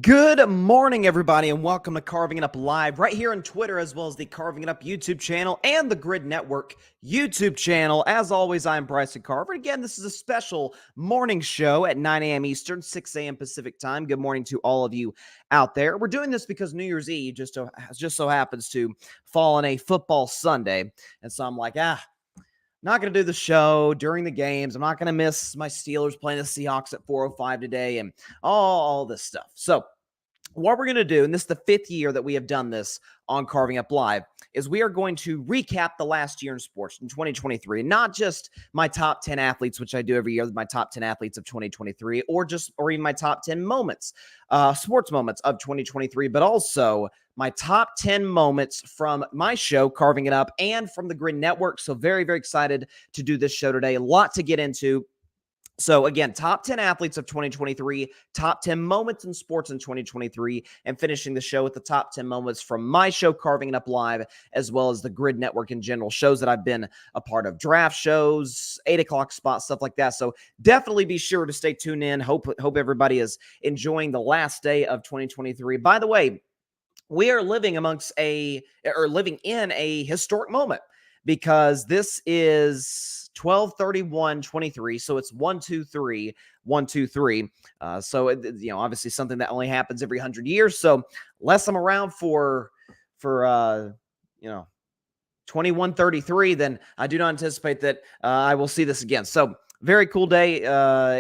Good morning, everybody, and welcome to Carving It Up Live right here on Twitter, as well as the Carving It Up YouTube channel and the Gryd Network YouTube channel. As always, I'm Bryson Carver. Again, this is a special morning show at 9 a.m. Eastern, 6 a.m. Pacific time. Good morning to all of you out there. We're doing this because New Year's Eve just so happens to fall on a football Sunday, and so I'm like, not going to do the show during the games. I'm not going to miss my Steelers playing the Seahawks at 4:05 today and all this stuff. So what we're going to do, and this is the fifth year that we have done this on Carving Up Live, is we are going to recap the last year in sports in 2023, not just my top 10 athletes, which I do every year, my top 10 athletes of 2023, or even my top 10 moments, sports moments of 2023, but also my top 10 moments from my show, Carving It Up, and from the Gryd Network. So very, very excited to do this show today. A lot to get into. So again, top 10 athletes of 2023, top 10 moments in sports in 2023, and finishing the show with the top 10 moments from my show, Carving It Up Live, as well as the Gryd Network in general, shows that I've been a part of, draft shows, 8 o'clock spots, stuff like that. So definitely be sure to stay tuned in. Hope everybody is enjoying the last day of 2023. By the way, we are living in a historic moment, because this is 12/31/23, so it's 1-2-3, 1-2-3. So obviously something that only happens every 100 years. So unless I'm around for 2133, then I do not anticipate that I will see this again. So very cool day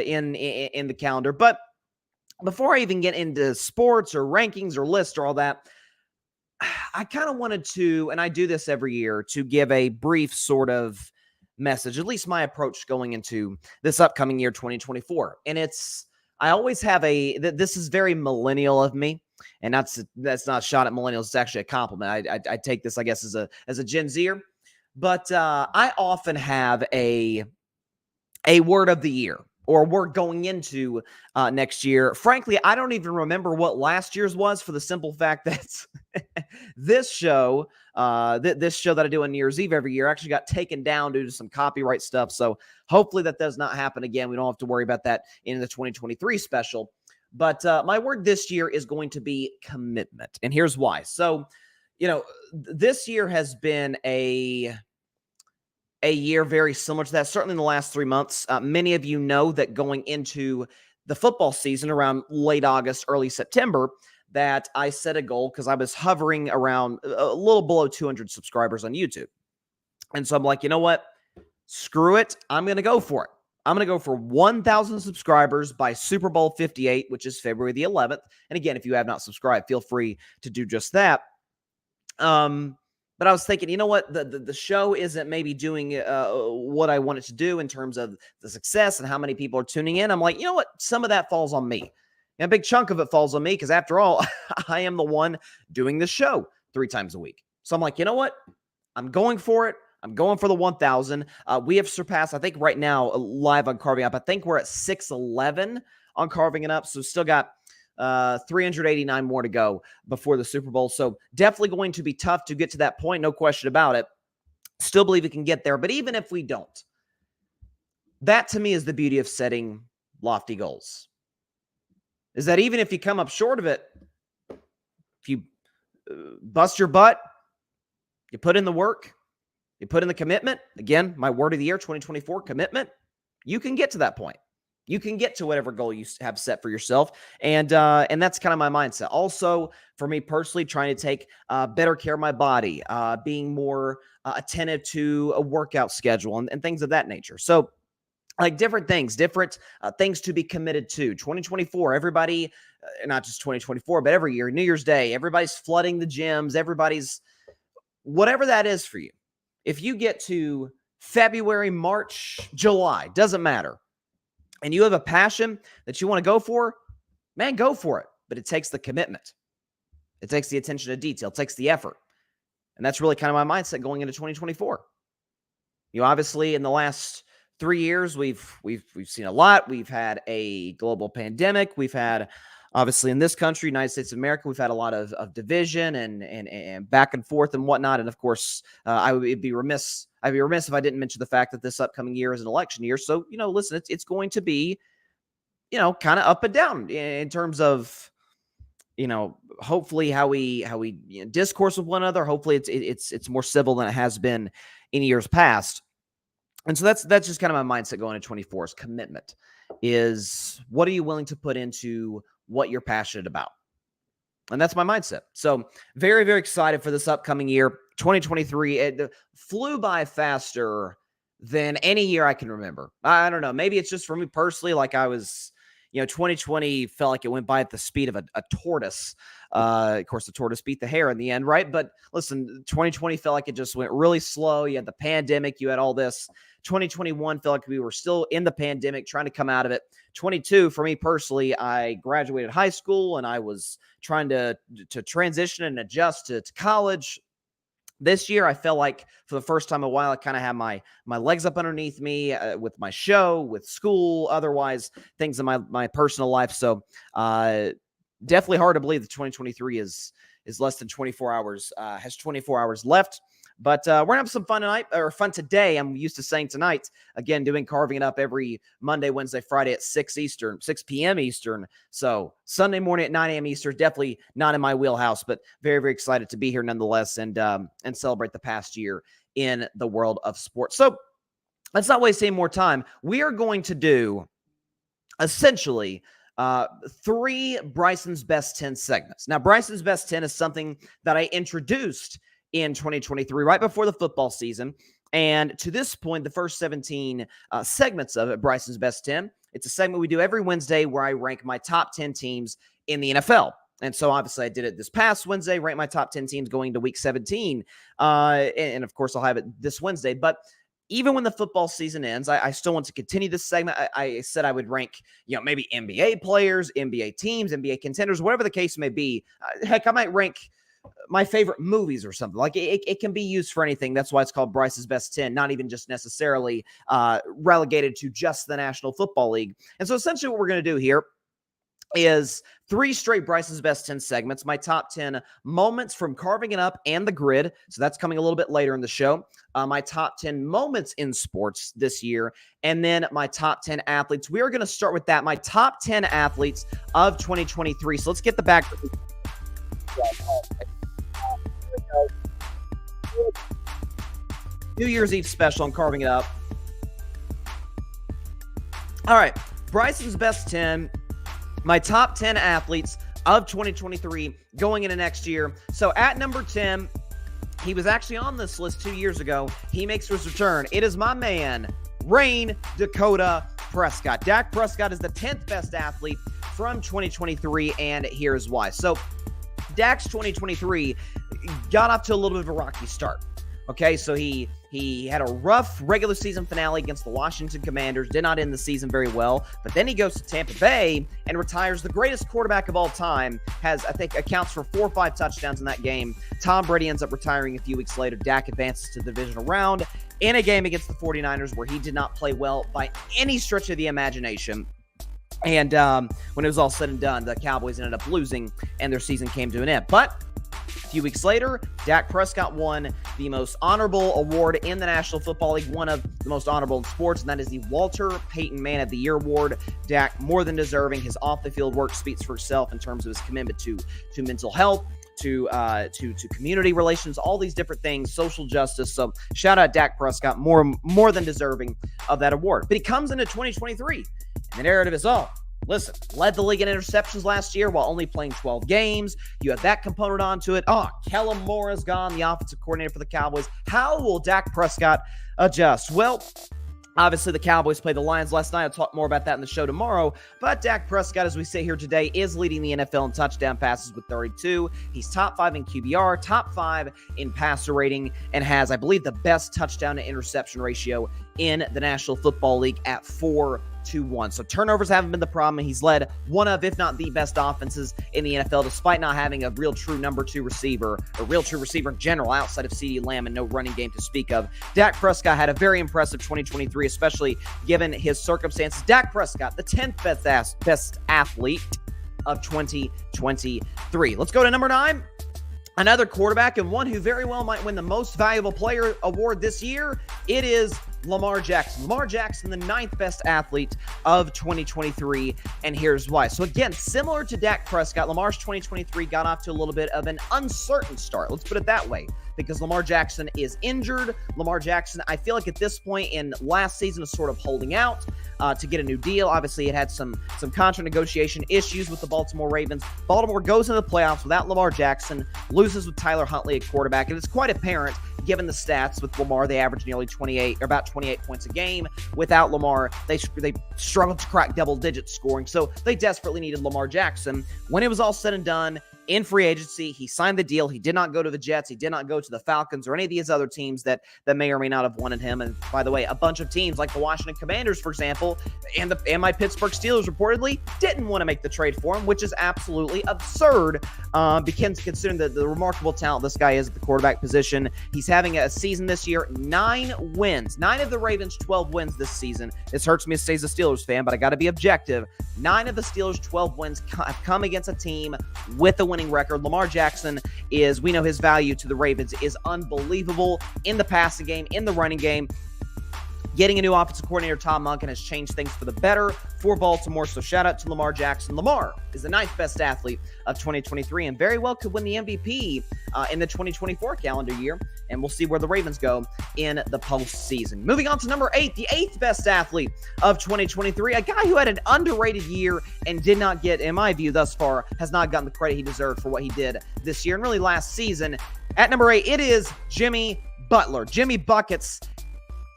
in the calendar. But before I even get into sports or rankings or lists or all that, I kind of wanted to, and I do this every year, to give a brief sort of message, at least my approach going into this upcoming year, 2024. And I always have this is very millennial of me, and that's not a shot at millennials. It's actually a compliment. I take this, I guess, as a Gen Zer, but I often have a word of the year, or we're going into next year. Frankly, I don't even remember what last year's was, for the simple fact that this show that I do on New Year's Eve every year actually got taken down due to some copyright stuff. So hopefully that does not happen again. We don't have to worry about that in the 2023 special. But my word this year is going to be commitment. And here's why. So, this year has been a year very similar to that, certainly in the last 3 months. Many of you know that going into the football season around late August, early September, that I set a goal, because I was hovering around a little below 200 subscribers on YouTube. And so I'm like, you know what? Screw it. I'm going to go for it. I'm going to go for 1,000 subscribers by Super Bowl 58, which is February the 11th. And again, if you have not subscribed, feel free to do just that. But I was thinking, you know what? The show isn't maybe doing what I want it to do in terms of the success and how many people are tuning in. I'm like, you know what? Some of that falls on me. And a big chunk of it falls on me, because after all, I am the one doing this show 3 times a week. So I'm like, you know what? I'm going for it. I'm going for the 1,000. We have surpassed, I think right now, live on Carving Up, I think we're at 611 on Carving It Up. So still got 389 more to go before the Super Bowl. So definitely going to be tough to get to that point. No question about it. Still believe we can get there. But even if we don't, that to me is the beauty of setting lofty goals, is that even if you come up short of it, if you bust your butt, you put in the work, you put in the commitment. Again, my word of the year, 2024, commitment. You can get to that point. You can get to whatever goal you have set for yourself. And that's kind of my mindset. Also, for me personally, trying to take better care of my body, being more attentive to a workout schedule and things of that nature. So like different things to be committed to. 2024, everybody, not just 2024, but every year, New Year's Day, everybody's flooding the gyms. Everybody's, whatever that is for you. If you get to February, March, July, doesn't matter, and you have a passion that you want to go for, man, go for it. But it takes the commitment. It takes the attention to detail. It takes the effort. And that's really kind of my mindset going into 2024. Obviously, in the last 3 years, we've seen a lot. We've had a global pandemic. We've had, obviously, in this country, United States of America, we've had a lot of division and back and forth and whatnot. And of course, I'd be remiss if I didn't mention the fact that this upcoming year is an election year. So, listen, it's going to be, kind of up and down in terms of hopefully how we discourse with one another. Hopefully it's more civil than it has been in years past. And so that's just kind of my mindset going into 24 is commitment. Is what are you willing to put into what you're passionate about? And that's my mindset. So very, very excited for this upcoming year. 2023, it flew by faster than any year I can remember. I don't know. Maybe it's just for me personally. Like 2020 felt like it went by at the speed of a tortoise. Of course, the tortoise beat the hare in the end, right? But listen, 2020 felt like it just went really slow. You had the pandemic. You had all this. 2021 felt like we were still in the pandemic, trying to come out of it. 22, for me personally, I graduated high school and I was trying to transition and adjust to college. This year, I felt like for the first time in a while, I kind of had my legs up underneath me with my show, with school, otherwise things in my personal life. So definitely hard to believe that 2023 is less than 24 hours, has 24 hours left. But we're going to have some fun tonight, or fun today. I'm used to saying tonight, again, doing Carving It Up every Monday, Wednesday, Friday at 6 p.m. Eastern. So Sunday morning at 9 a.m. Eastern, definitely not in my wheelhouse, but very, very excited to be here nonetheless and celebrate the past year in the world of sports. So let's not waste any more time. We are going to do essentially 3 Bryson's Best 10 segments. Now, Bryson's Best 10 is something that I introduced in 2023, right before the football season. And to this point, the first 17 segments of it, Bryson's Best 10, it's a segment we do every Wednesday where I rank my top 10 teams in the NFL. And so obviously I did it this past Wednesday, rank my top 10 teams going to week 17. And of course I'll have it this Wednesday. But even when the football season ends, I still want to continue this segment. I said I would rank, maybe NBA players, NBA teams, NBA contenders, whatever the case may be. Heck, I might rank my favorite movies or something. Like it can be used for anything. That's why it's called Bryce's Best 10, not even just necessarily relegated to just the National Football League. And so essentially what we're going to do here is 3 straight Bryce's Best 10 segments, my top 10 moments from Carving It Up and the Gryd. So that's coming a little bit later in the show. My top 10 moments in sports this year, and then my top 10 athletes. We are going to start with that, my top 10 athletes of 2023. So let's get the back. New Year's Eve special on Carving It Up. All right, Bryson's Best 10, my top 10 athletes of 2023 going into next year. So at number 10, he was actually on this list 2 years ago. He makes his return. It is my man, Rain Dakota Prescott. Dak Prescott is the 10th best athlete from 2023, and here's why. So Dak's 2023 got off to a little bit of a rocky start. Okay, so he had a rough regular season finale against the Washington Commanders, did not end the season very well, but then he goes to Tampa Bay and retires the greatest quarterback of all time, accounts for 4 or 5 touchdowns in that game. Tom Brady ends up retiring a few weeks later. Dak advances to the divisional round in a game against the 49ers where he did not play well by any stretch of the imagination. And when it was all said and done, the Cowboys ended up losing and their season came to an end. But a few weeks later, Dak Prescott won the most honorable award in the National Football League, one of the most honorable in sports, and that is the Walter Payton Man of the Year award. Dak, more than deserving. His off-the-field work speaks for itself in terms of his commitment to mental health, to community relations, all these different things, social justice. So shout out Dak Prescott, more than deserving of that award. But he comes into 2023, and the narrative is, listen, led the league in interceptions last year while only playing 12 games. You have that component onto it. Kellen Moore is gone, the offensive coordinator for the Cowboys. How will Dak Prescott adjust? Well, obviously, the Cowboys played the Lions last night. I'll talk more about that in the show tomorrow. But Dak Prescott, as we sit here today, is leading the NFL in touchdown passes with 32. He's top 5 in QBR, top 5 in passer rating, and has, I believe, the best touchdown to interception ratio in the National Football League at 4-1. So turnovers haven't been the problem. He's led one of, if not the best offenses in the NFL, despite not having a real true number 2 receiver, a real true receiver in general outside of CeeDee Lamb and no running game to speak of. Dak Prescott had a very impressive 2023, especially given his circumstances. Dak Prescott, the 10th best athlete of 2023. Let's go to number 9. Another quarterback and one who very well might win the Most Valuable Player award this year. It is Lamar Jackson. Lamar Jackson, the 9th best athlete of 2023, and here's why. So again, similar to Dak Prescott, Lamar's 2023 got off to a little bit of an uncertain start. Let's put it that way, because Lamar Jackson is injured. Lamar Jackson, I feel like at this point in last season, is sort of holding out to get a new deal. Obviously, it had some contract negotiation issues with the Baltimore Ravens. Baltimore goes into the playoffs without Lamar Jackson, loses with Tyler Huntley at quarterback, and it's quite apparent given the stats with Lamar. They average nearly 28 points a game. Without Lamar, they struggled to crack double-digit scoring, so they desperately needed Lamar Jackson. When it was all said and done, in free agency, he signed the deal. He did not go to the Jets. He did not go to the Falcons or any of these other teams that may or may not have wanted him. And by the way, a bunch of teams like the Washington Commanders, for example, and my Pittsburgh Steelers reportedly didn't want to make the trade for him, which is absolutely absurd, considering the remarkable talent this guy is at the quarterback position. He's having a season this year, 9 wins. 9 of the Ravens' 12 wins this season. This hurts me to say as a Steelers fan, but I got to be objective. 9 of the Steelers' 12 wins have come against a team with a winning record. Lamar Jackson we know his value to the Ravens is unbelievable in the passing game, in the running game. Getting a new offensive coordinator, Tom Monken, has changed things for the better for Baltimore. So shout out to Lamar Jackson. Lamar is the 9th best athlete of 2023 and very well could win the MVP in the 2024 calendar year. And we'll see where the Ravens go in the postseason. Moving on to number 8, the 8th best athlete of 2023, a guy who had an underrated year and did not get, in my view thus far, has not gotten the credit he deserved for what he did this year and really last season. At number 8, it is Jimmy Butler. Jimmy Buckets,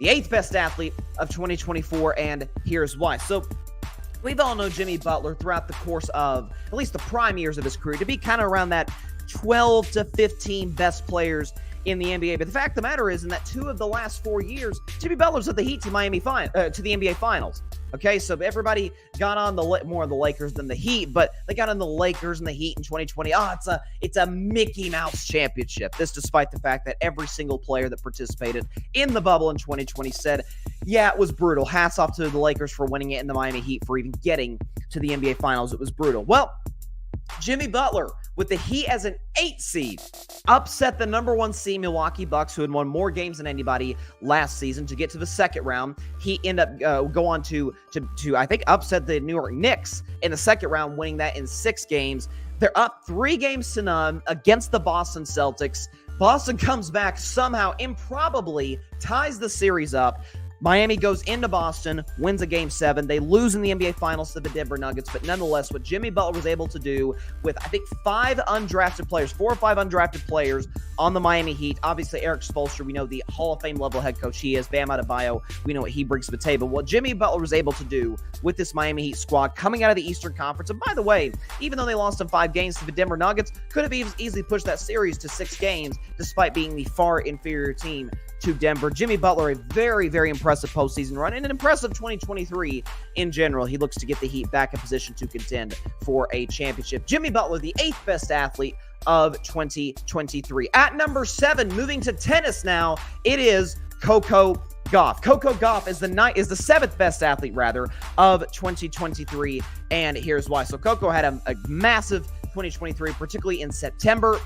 the 8th best athlete of 2024, and here's why. So we've all known Jimmy Butler throughout the course of at least the prime years of his career to be kind of around that 12 to 15 best players in the NBA. But the fact of the matter is, in that 2 of the last 4 years, Jimmy Butler's at the Heat to the NBA Finals. Okay, so everybody got on more of the Lakers than the Heat, but they got on the Lakers and the Heat in 2020. It's a Mickey Mouse championship. This despite the fact that every single player that participated in the bubble in 2020 said, yeah, it was brutal. Hats off to the Lakers for winning it and the Miami Heat for even getting to the NBA Finals. It was brutal. Well, Jimmy Butler, with the Heat as an 8 seed, upset the number 1 seed Milwaukee Bucks, who had won more games than anybody last season, to get to the second round. He ended up go on to I think upset the New York Knicks in the second round, winning that in 6 games. They're up 3-0 against the Boston Celtics. Boston comes back somehow, improbably ties the series up. Miami goes into Boston, wins a Game 7. They lose in the NBA Finals to the Denver Nuggets, but nonetheless, what Jimmy Butler was able to do with, I think, 4 or 5 undrafted players on the Miami Heat. Obviously, Eric Spoelstra, we know the Hall of Fame level head coach he is. Bam Adebayo, we know what he brings to the table. What Jimmy Butler was able to do with this Miami Heat squad coming out of the Eastern Conference, and by the way, even though they lost in 5 games to the Denver Nuggets, could have easily pushed that series to 6 games, despite being the far inferior team to Denver. Jimmy Butler, a very, very impressive postseason run and an impressive 2023 in general. He looks to get the Heat back in position to contend for a championship. Jimmy Butler, the 8th best athlete of 2023. At number 7, moving to tennis now, it is Coco Gauff. Coco Gauff is the 7th best athlete, of 2023, and here's why. So Coco had a massive 2023, particularly in September,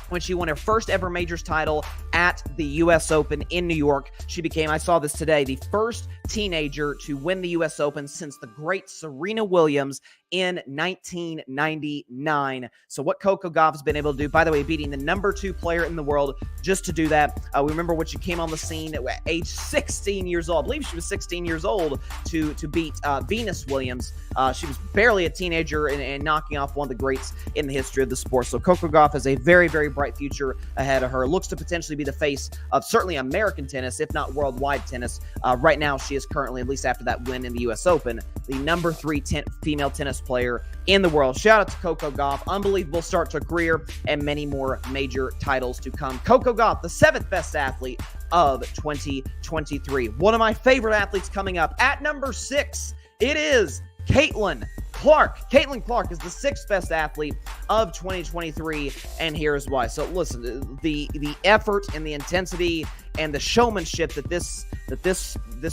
when she won her first ever majors title at the U.S. Open in New York. She became, I saw this today, the first teenager to win the U.S. Open since the great Serena Williams in 1999. So what Coco Gauff has been able to do, by the way, beating the number 2 player in the world just to do that. We remember when she came on the scene at age 16 years old. I believe she was 16 years old to beat Venus Williams. She was barely a teenager and knocking off one of the greats in the history of the sport. So Coco Gauff has a very, very bright future ahead of her. Looks to potentially be the face of certainly American tennis, if not worldwide tennis. Right now, she is currently, at least after that win in the U.S. Open, the number 3 female tennis player in the world. Shout out to Coco Gauff. Unbelievable start to a career and many more major titles to come. Coco Gauff, the 7th best athlete of 2023. One of my favorite athletes coming up at number 6, it is Caitlin Clark. Caitlin Clark is the 6th best athlete of 2023, and here's why. So listen, the effort and the intensity and the showmanship that this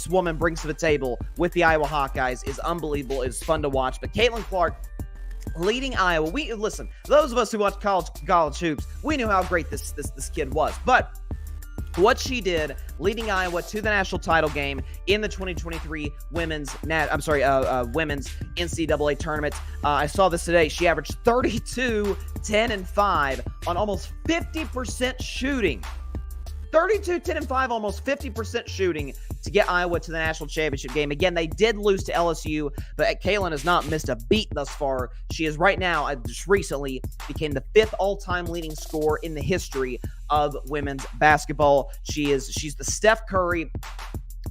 woman brings to the table with the Iowa Hawkeyes is unbelievable. It's fun to watch. But Caitlin Clark leading Iowa. Listen, those of us who watch college hoops, we knew how great this kid was. But what she did leading Iowa to the national title game in the 2023 women's NCAA tournament. I saw this today. She averaged 32, 10, and 5 on almost 50% shooting. 32, 10, and 5, almost 50% shooting to get Iowa to the national championship game. Again, they did lose to LSU, but Caitlin has not missed a beat thus far. She is right now, just recently, became the 5th all-time leading scorer in the history of women's basketball. She's the Steph Curry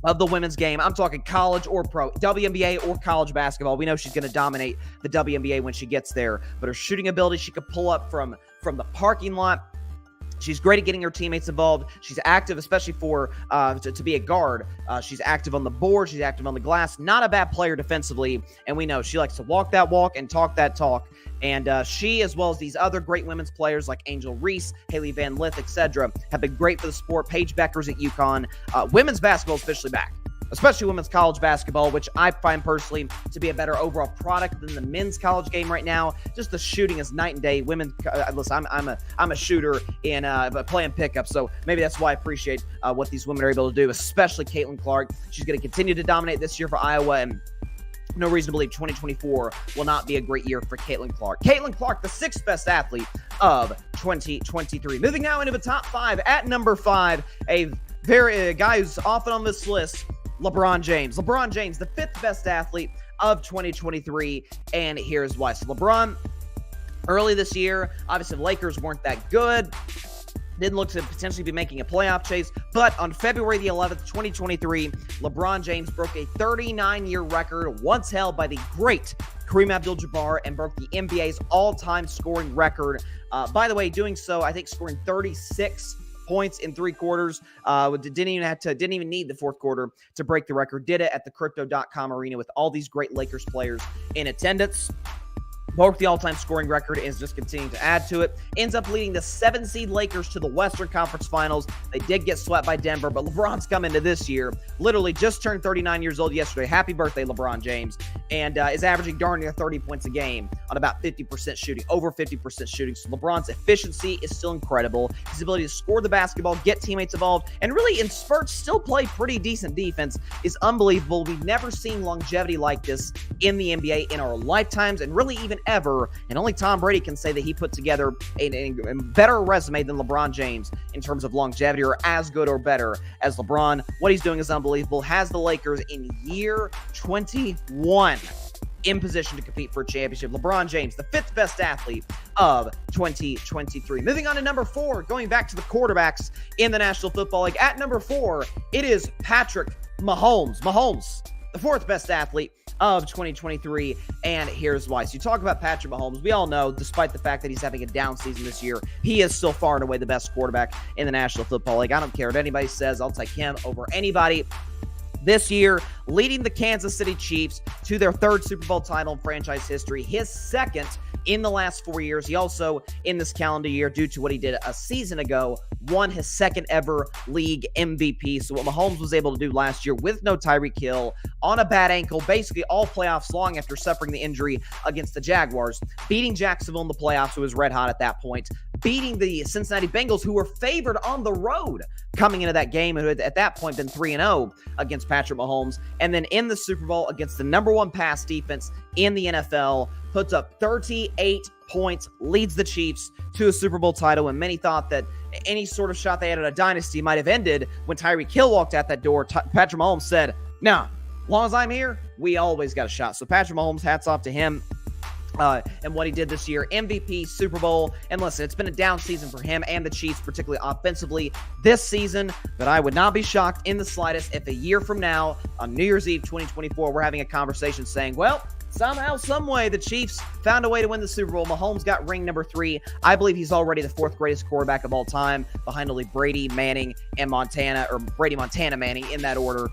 of the women's game. I'm talking college or pro, WNBA or college basketball. We know she's going to dominate the WNBA when she gets there, but her shooting ability, she could pull up from the parking lot. She's great at getting her teammates involved. She's active, especially for to be a guard. She's active on the board. She's active on the glass. Not a bad player defensively, and we know she likes to walk that walk and talk that talk. And she, as well as these other great women's players like Angel Reese, Haley Van Lith, etc., have been great for the sport. Paige Beckers at UConn. Women's basketball is officially back, especially women's college basketball, which I find personally to be a better overall product than the men's college game right now. Just the shooting is night and day. Women, listen, I'm a shooter in playing pickup, so maybe that's why I appreciate what these women are able to do, especially Caitlin Clark. She's going to continue to dominate this year for Iowa, and no reason to believe 2024 will not be a great year for Caitlin Clark. Caitlin Clark, the 6th best athlete of 2023. Moving now into the top 5. At number 5, a guy who's often on this list, LeBron James. LeBron James, the 5th best athlete of 2023, and here's why. So LeBron, early this year, obviously the Lakers weren't that good. Didn't look to potentially be making a playoff chase, but on February the 11th, 2023, LeBron James broke a 39-year record once held by the great Kareem Abdul-Jabbar and broke the NBA's all-time scoring record. By the way, doing so, I think scoring 36 points in 3 quarters. Didn't even need the 4th quarter to break the record. Did it at the Crypto.com arena with all these great Lakers players in attendance. Broke the all-time scoring record, is just continuing to add to it. Ends up leading the 7-seed Lakers to the Western Conference Finals. They did get swept by Denver, but LeBron's come into this year, literally just turned 39 years old yesterday. Happy birthday, LeBron James. And is averaging darn near 30 points a game on about 50% shooting, over 50% shooting. So LeBron's efficiency is still incredible. His ability to score the basketball, get teammates involved, and really in spurts still play pretty decent defense is unbelievable. We've never seen longevity like this in the NBA in our lifetimes, and really even ever, and only Tom Brady can say that he put together a better resume than LeBron James in terms of longevity, or as good or better as LeBron. What he's doing is unbelievable. Has the Lakers in year 21 in position to compete for a championship. LeBron James, the 5th best athlete of 2023. Moving on to number 4, going back to the quarterbacks in the National Football League. At number 4, it is Patrick Mahomes. Mahomes, the 4th best athlete of 2023, and here's why. So you talk about Patrick Mahomes, we all know, despite the fact that he's having a down season this year, he is still far and away the best quarterback in the National Football League. I don't care what anybody says, I'll take him over anybody. This year, leading the Kansas City Chiefs to their 3rd Super Bowl title in franchise history, his 2nd in the last 4 years. He also, in this calendar year, due to what he did a season ago, won his 2nd ever league MVP. So what Mahomes was able to do last year with no Tyreek Hill, on a bad ankle, basically all playoffs long after suffering the injury against the Jaguars, beating Jacksonville in the playoffs, who was red hot at that point, beating the Cincinnati Bengals, who were favored on the road coming into that game, and who had at that point been 3-0 against Patrick Mahomes, and then in the Super Bowl against the number 1 pass defense in the NFL, puts up 38 points, leads the Chiefs to a Super Bowl title, and many thought that any sort of shot they had at a dynasty might have ended when Tyreek Hill walked out that door. Patrick Mahomes said, "No, as long as I'm here, we always got a shot." So Patrick Mahomes, hats off to him. And what he did this year, MVP, Super Bowl, and listen, it's been a down season for him and the Chiefs, particularly offensively this season, but I would not be shocked in the slightest if a year from now, on New Year's Eve 2024, we're having a conversation saying, well, somehow, some way, the Chiefs found a way to win the Super Bowl. Mahomes got ring number 3. I believe he's already the 4th greatest quarterback of all time, behind only Brady, Manning, and Montana, or Brady, Montana, Manning, in that order.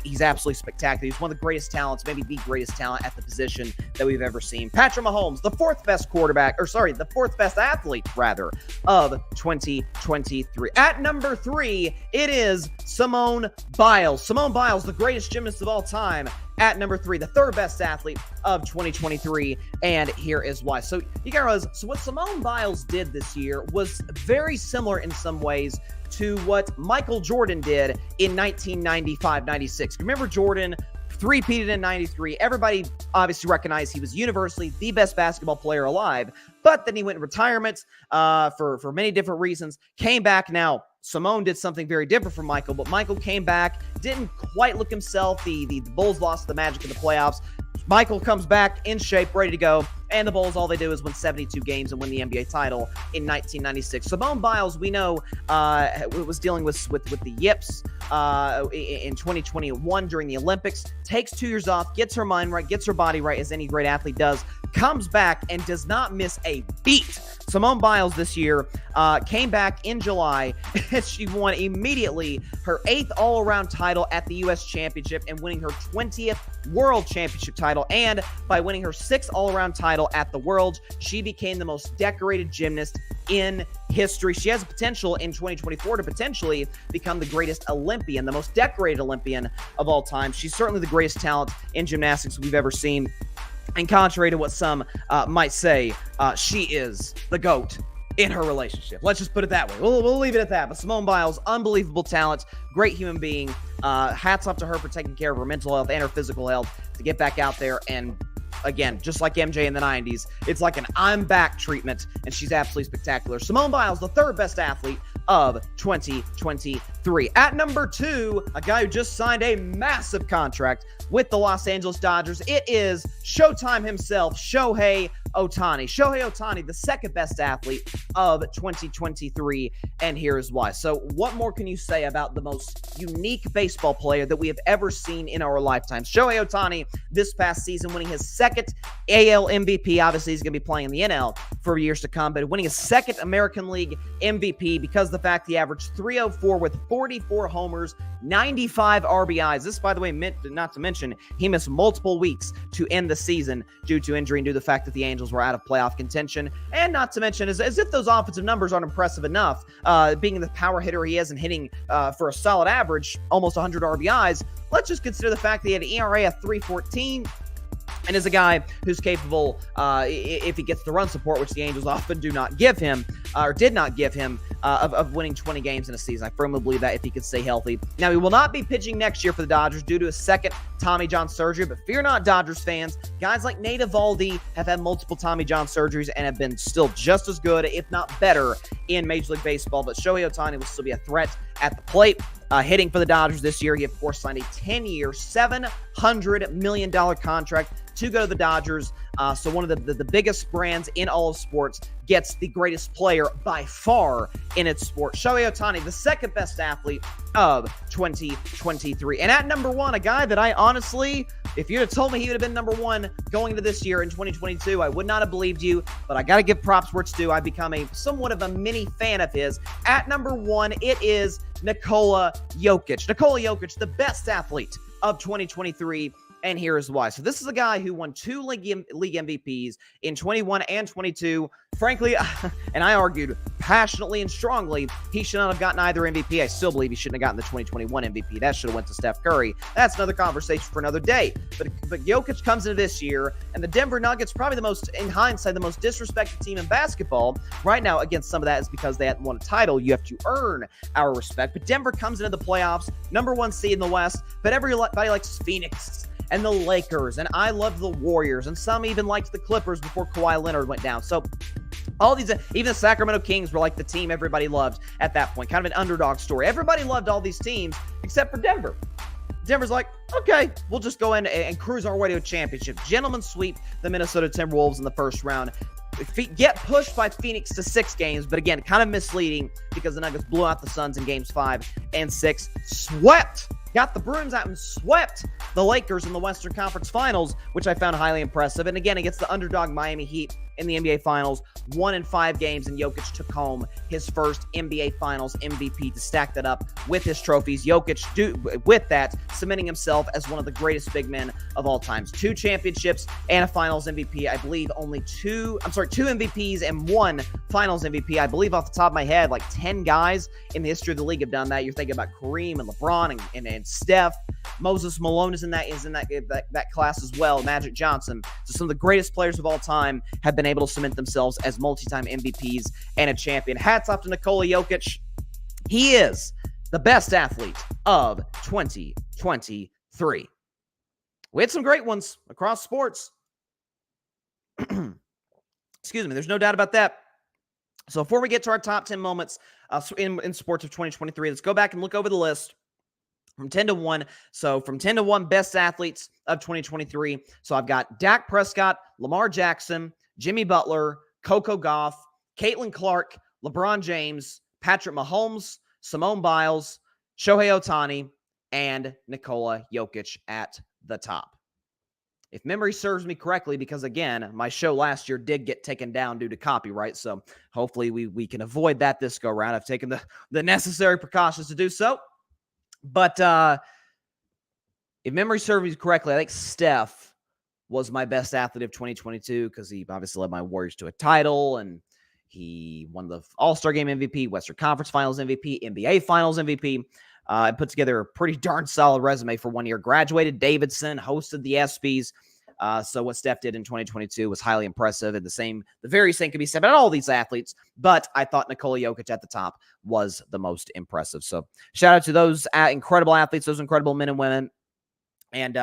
He's absolutely spectacular. He's one of the greatest talents, maybe the greatest talent at the position that we've ever seen. Patrick Mahomes, the 4th best the 4th best athlete, rather, of 2023. At number 3, it is Simone Biles. Simone Biles, the greatest gymnast of all time, at number 3, the 3rd best athlete of 2023, and here is why. So you gotta realize, so what Simone Biles did this year was very similar in some ways to what Michael Jordan did in 1995-96. Remember Jordan three-peated in 93. Everybody obviously recognized he was universally the best basketball player alive, but then he went in retirement for many different reasons, came back. Now, Simone did something very different from Michael, but Michael came back, didn't quite look himself. The Bulls lost the Magic in the playoffs. Michael comes back in shape, ready to go, and the Bulls, all they do is win 72 games and win the NBA title in 1996. Simone Biles, we know, was dealing with the yips in 2021 during the Olympics, takes 2 years off, gets her mind right, gets her body right, as any great athlete does, comes back and does not miss a beat. Simone Biles this year came back in July and she won immediately her 8th all-around title at the U.S. Championship and winning her 20th World Championship title. And by winning her 6th all-around title at the Worlds, she became the most decorated gymnast in history. She has potential in 2024 to potentially become the greatest Olympian, the most decorated Olympian of all time. She's certainly the greatest talent in gymnastics we've ever seen. And contrary to what some might say, she is the GOAT in her relationship. Let's just put it that way. We'll leave it at that. But Simone Biles, unbelievable talent, great human being. Hats off to her for taking care of her mental health and her physical health to get back out there. And again, just like MJ in the 90s, it's like an I'm back treatment, and she's absolutely spectacular. Simone Biles, the third best athlete of 2023. At number 2, a guy who just signed a massive contract with the Los Angeles Dodgers. It is Showtime himself, Shohei Ohtani. Shohei Ohtani, the second best athlete of 2023, and here's why. So what more can you say about the most unique baseball player that we have ever seen in our lifetimes? Shohei Ohtani, this past season, winning his second AL MVP. Obviously, he's going to be playing in the NL for years to come, but winning his second American League MVP because of the fact he averaged .304 with 44 homers, 95 RBIs. This, by the way, not to mention, he missed multiple weeks to end the season due to injury and due to the fact that the Angels were out of playoff contention. And not to mention, as if those offensive numbers aren't impressive enough, being the power hitter he is and hitting for a solid average, almost 100 RBIs, let's just consider the fact that he had an ERA of 3.14 and is a guy who's capable, if he gets the run support, which the Angels often do not give him, or did not give him, of winning 20 games in a season. I firmly believe that if he could stay healthy. Now, he will not be pitching next year for the Dodgers due to a second Tommy John surgery, but fear not, Dodgers fans. Guys like Nate Eovaldi have had multiple Tommy John surgeries and have been still just as good, if not better, in Major League Baseball. But Shohei Ohtani will still be a threat at the plate. Hitting for the Dodgers this year, he, of course, signed a 10-year, $700 million contract to go to the Dodgers. So one of the biggest brands in all of sports gets the greatest player by far in its sport. Shohei Ohtani, the second best athlete of 2023. And at number 1, a guy that I honestly, if you'd have told me he would have been number 1 going into this year in 2022, I would not have believed you, but I got to give props where it's due. I've become somewhat of a mini fan of his. At number 1, it is Nikola Jokic. Nikola Jokic, the best athlete of 2023. And here is why. So this is a guy who won 2 league MVPs in 21 and 22. Frankly, and I argued passionately and strongly, he should not have gotten either MVP. I still believe he shouldn't have gotten the 2021 MVP. That should have went to Steph Curry. That's another conversation for another day. But Jokic comes into this year, and the Denver Nuggets, probably the most, in hindsight, the most disrespected team in basketball. Right now, again, some of that is because they hadn't won a title. You have to earn our respect. But Denver comes into the playoffs, number 1 seed in the West, but everybody likes Phoenix and the Lakers, and I love the Warriors, and some even liked the Clippers before Kawhi Leonard went down. So all these, even the Sacramento Kings were like the team everybody loved at that point, kind of an underdog story. Everybody loved all these teams except for Denver. Denver's like, okay, we'll just go in and cruise our way to a championship. Gentlemen sweep the Minnesota Timberwolves in the first round. Get pushed by Phoenix to 6 games, but again, kind of misleading because the Nuggets blew out the Suns in games 5 and 6. Got the Bruins out and swept the Lakers in the Western Conference Finals, which I found highly impressive. And again, against the underdog Miami Heat in the NBA Finals, 1 in 5 games, and Jokic took home his first NBA Finals MVP to stack that up with his trophies. Jokic, with that, cementing himself as one of the greatest big men of all times. 2 championships and a Finals MVP. I believe two MVPs and 1 Finals MVP. I believe off the top of my head, like 10 guys in the history of the league have done that. You're thinking about Kareem and LeBron and Steph. Moses Malone is in that class as well. Magic Johnson. So some of the greatest players of all time have been able to cement themselves as multi-time MVPs and a champion. Hats off to Nikola Jokic. He is the best athlete of 2023. We had some great ones across sports. Excuse me. There's no doubt about that. So before we get to our top 10 moments in sports of 2023, let's go back and look over the list from 10 to 1. So from 10 to 1, best athletes of 2023. So I've got Dak Prescott, Lamar Jackson, Jimmy Butler, Coco Gauff, Caitlin Clark, LeBron James, Patrick Mahomes, Simone Biles, Shohei Ohtani, and Nikola Jokic at the top. If memory serves me correctly, because again, my show last year did get taken down due to copyright, so hopefully we can avoid that this go around. I've taken the necessary precautions to do so. But if memory serves me correctly, I think Steph was my best athlete of 2022 because he obviously led my Warriors to a title, and he won the All-Star Game MVP, Western Conference Finals MVP, NBA Finals MVP. And put together a pretty darn solid resume for 1 year. Graduated Davidson, hosted the ESPYs. So what Steph did in 2022 was highly impressive. And the very same could be said about all these athletes. But I thought Nikola Jokic at the top was the most impressive. So shout out to those incredible athletes, those incredible men and women. And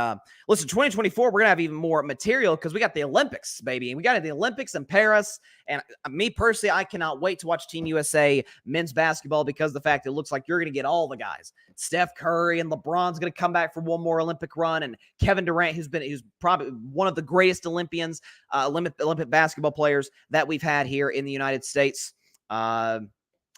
listen, 2024, we're going to have even more material because we got the Olympics, baby. And we got the Olympics in Paris. And me personally, I cannot wait to watch Team USA men's basketball because of the fact it looks like you're going to get all the guys. Steph Curry and LeBron's going to come back for one more Olympic run. And Kevin Durant, who's probably one of the greatest Olympians, Olympic basketball players that we've had here in the United States.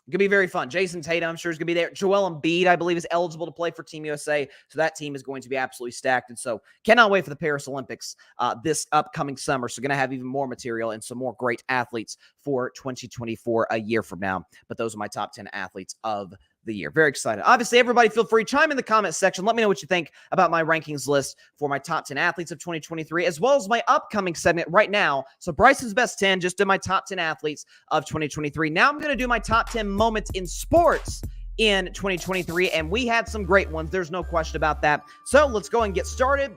Going to be very fun. Jason Tatum, I'm sure, is going to be there. Joel Embiid, I believe, is eligible to play for Team USA. So that team is going to be absolutely stacked. And so cannot wait for the Paris Olympics this upcoming summer. So going to have even more material and some more great athletes for 2024 a year from now. But those are my top 10 athletes of the year. Very excited. Obviously, everybody feel free. Chime in the comment section. Let me know what you think about my rankings list for my top 10 athletes of 2023, as well as my upcoming segment right now. So Bryson's Best 10, just did my top 10 athletes of 2023. Now I'm going to do my top 10 moments in sports in 2023, and we had some great ones. There's no question about that. So let's go and get started.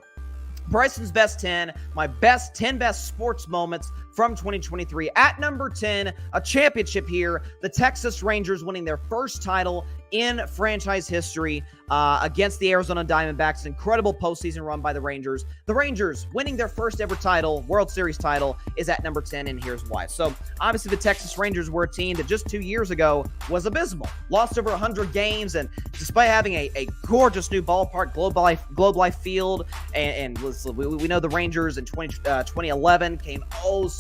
Bryson's Best 10, my 10 best sports moments from 2023. At number 10, a championship here, the Texas Rangers winning their first title in franchise history against the Arizona Diamondbacks. An incredible postseason run by the Rangers. The Rangers winning their first ever title, World Series title, is at number 10, and here's why. So, obviously, the Texas Rangers were a team that just 2 years ago was abysmal. Lost over 100 games, and despite having a gorgeous new ballpark, Globe Life Field, and listen, we know the Rangers in 2011 came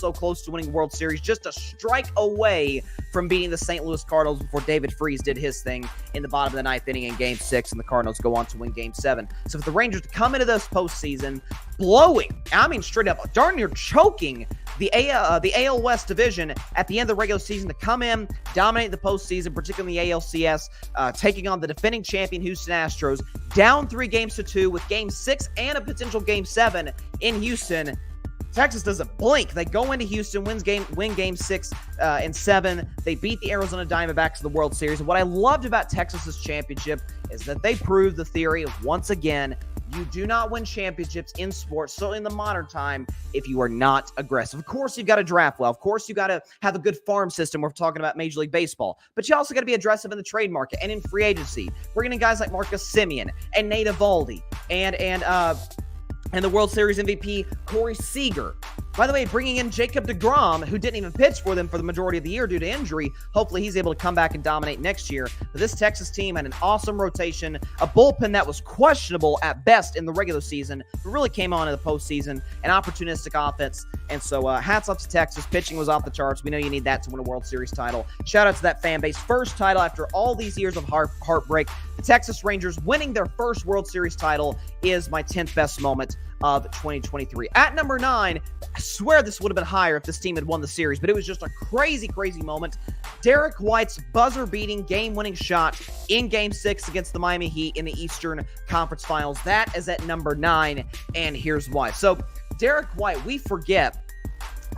so close to winning World Series, just a strike away from beating the St. Louis Cardinals before David Freese did his thing in the bottom of the ninth inning in Game 6, and the Cardinals go on to win Game 7. So for the Rangers to come into this postseason blowing, I mean straight up, darn near choking the AL West division at the end of the regular season, to come in, dominate the postseason, particularly in the ALCS, taking on the defending champion Houston Astros, down 3-2 with Game 6 and a potential Game 7 in Houston. Texas doesn't blink. They go into Houston, win Game 6 and 7. They beat the Arizona Diamondbacks in the World Series. And what I loved about Texas's championship is that they proved the theory of, once again, you do not win championships in sports, so in the modern time, if you are not aggressive. Of course, you've got to draft well. Of course, you've got to have a good farm system. We're talking about Major League Baseball. But you also got to be aggressive in the trade market and in free agency. Bringing in guys like Marcus Semien and Nate Eovaldi and the World Series MVP, Corey Seager. By the way, bringing in Jacob deGrom, who didn't even pitch for them for the majority of the year due to injury. Hopefully he's able to come back and dominate next year. But this Texas team had an awesome rotation, a bullpen that was questionable at best in the regular season, but really came on in the postseason, an opportunistic offense. And so hats off to Texas. Pitching was off the charts. We know you need that to win a World Series title. Shout out to that fan base. First title after all these years of heartbreak. The Texas Rangers winning their first World Series title is my 10th best moment of 2023. At number 9, I swear this would have been higher if this team had won the series, but it was just a crazy, crazy moment. Derek White's buzzer-beating, game-winning shot in Game 6 against the Miami Heat in the Eastern Conference Finals. That is at number 9, and here's why. So, Derek White, we forget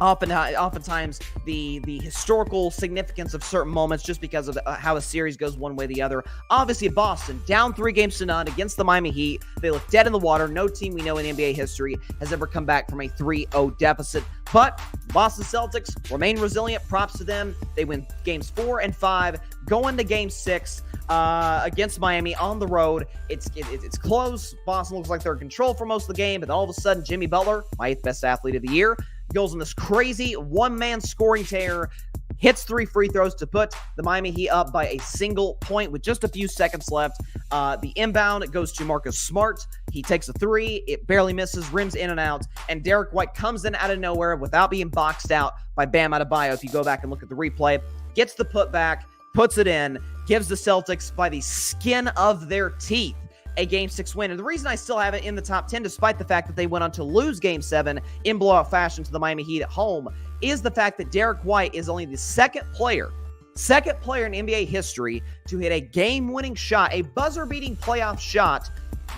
oftentimes the historical significance of certain moments just because of how a series goes one way or the other. Obviously, Boston down 3-0 against the Miami Heat. They look dead in the water. No team we know in NBA history has ever come back from a 3-0 deficit. But Boston Celtics remain resilient. Props to them. They win games 4 and 5, go into game 6 against Miami on the road. It's close. Boston looks like they're in control for most of the game, but all of a sudden, Jimmy Butler, my 8th best athlete of the year, goes on this crazy one-man scoring tear, hits 3 free throws to put the Miami Heat up by a single point with just a few seconds left. The inbound goes to Marcus Smart. He takes a 3. It barely misses, rims in and out. And Derek White comes in out of nowhere without being boxed out by Bam Adebayo. If you go back and look at the replay, gets the putback, puts it in, gives the Celtics by the skin of their teeth a Game 6 win. And the reason I still have it in the top 10, despite the fact that they went on to lose Game 7 in blowout fashion to the Miami Heat at home, is the fact that Derek White is only the second player in NBA history to hit a game-winning shot, a buzzer-beating playoff shot,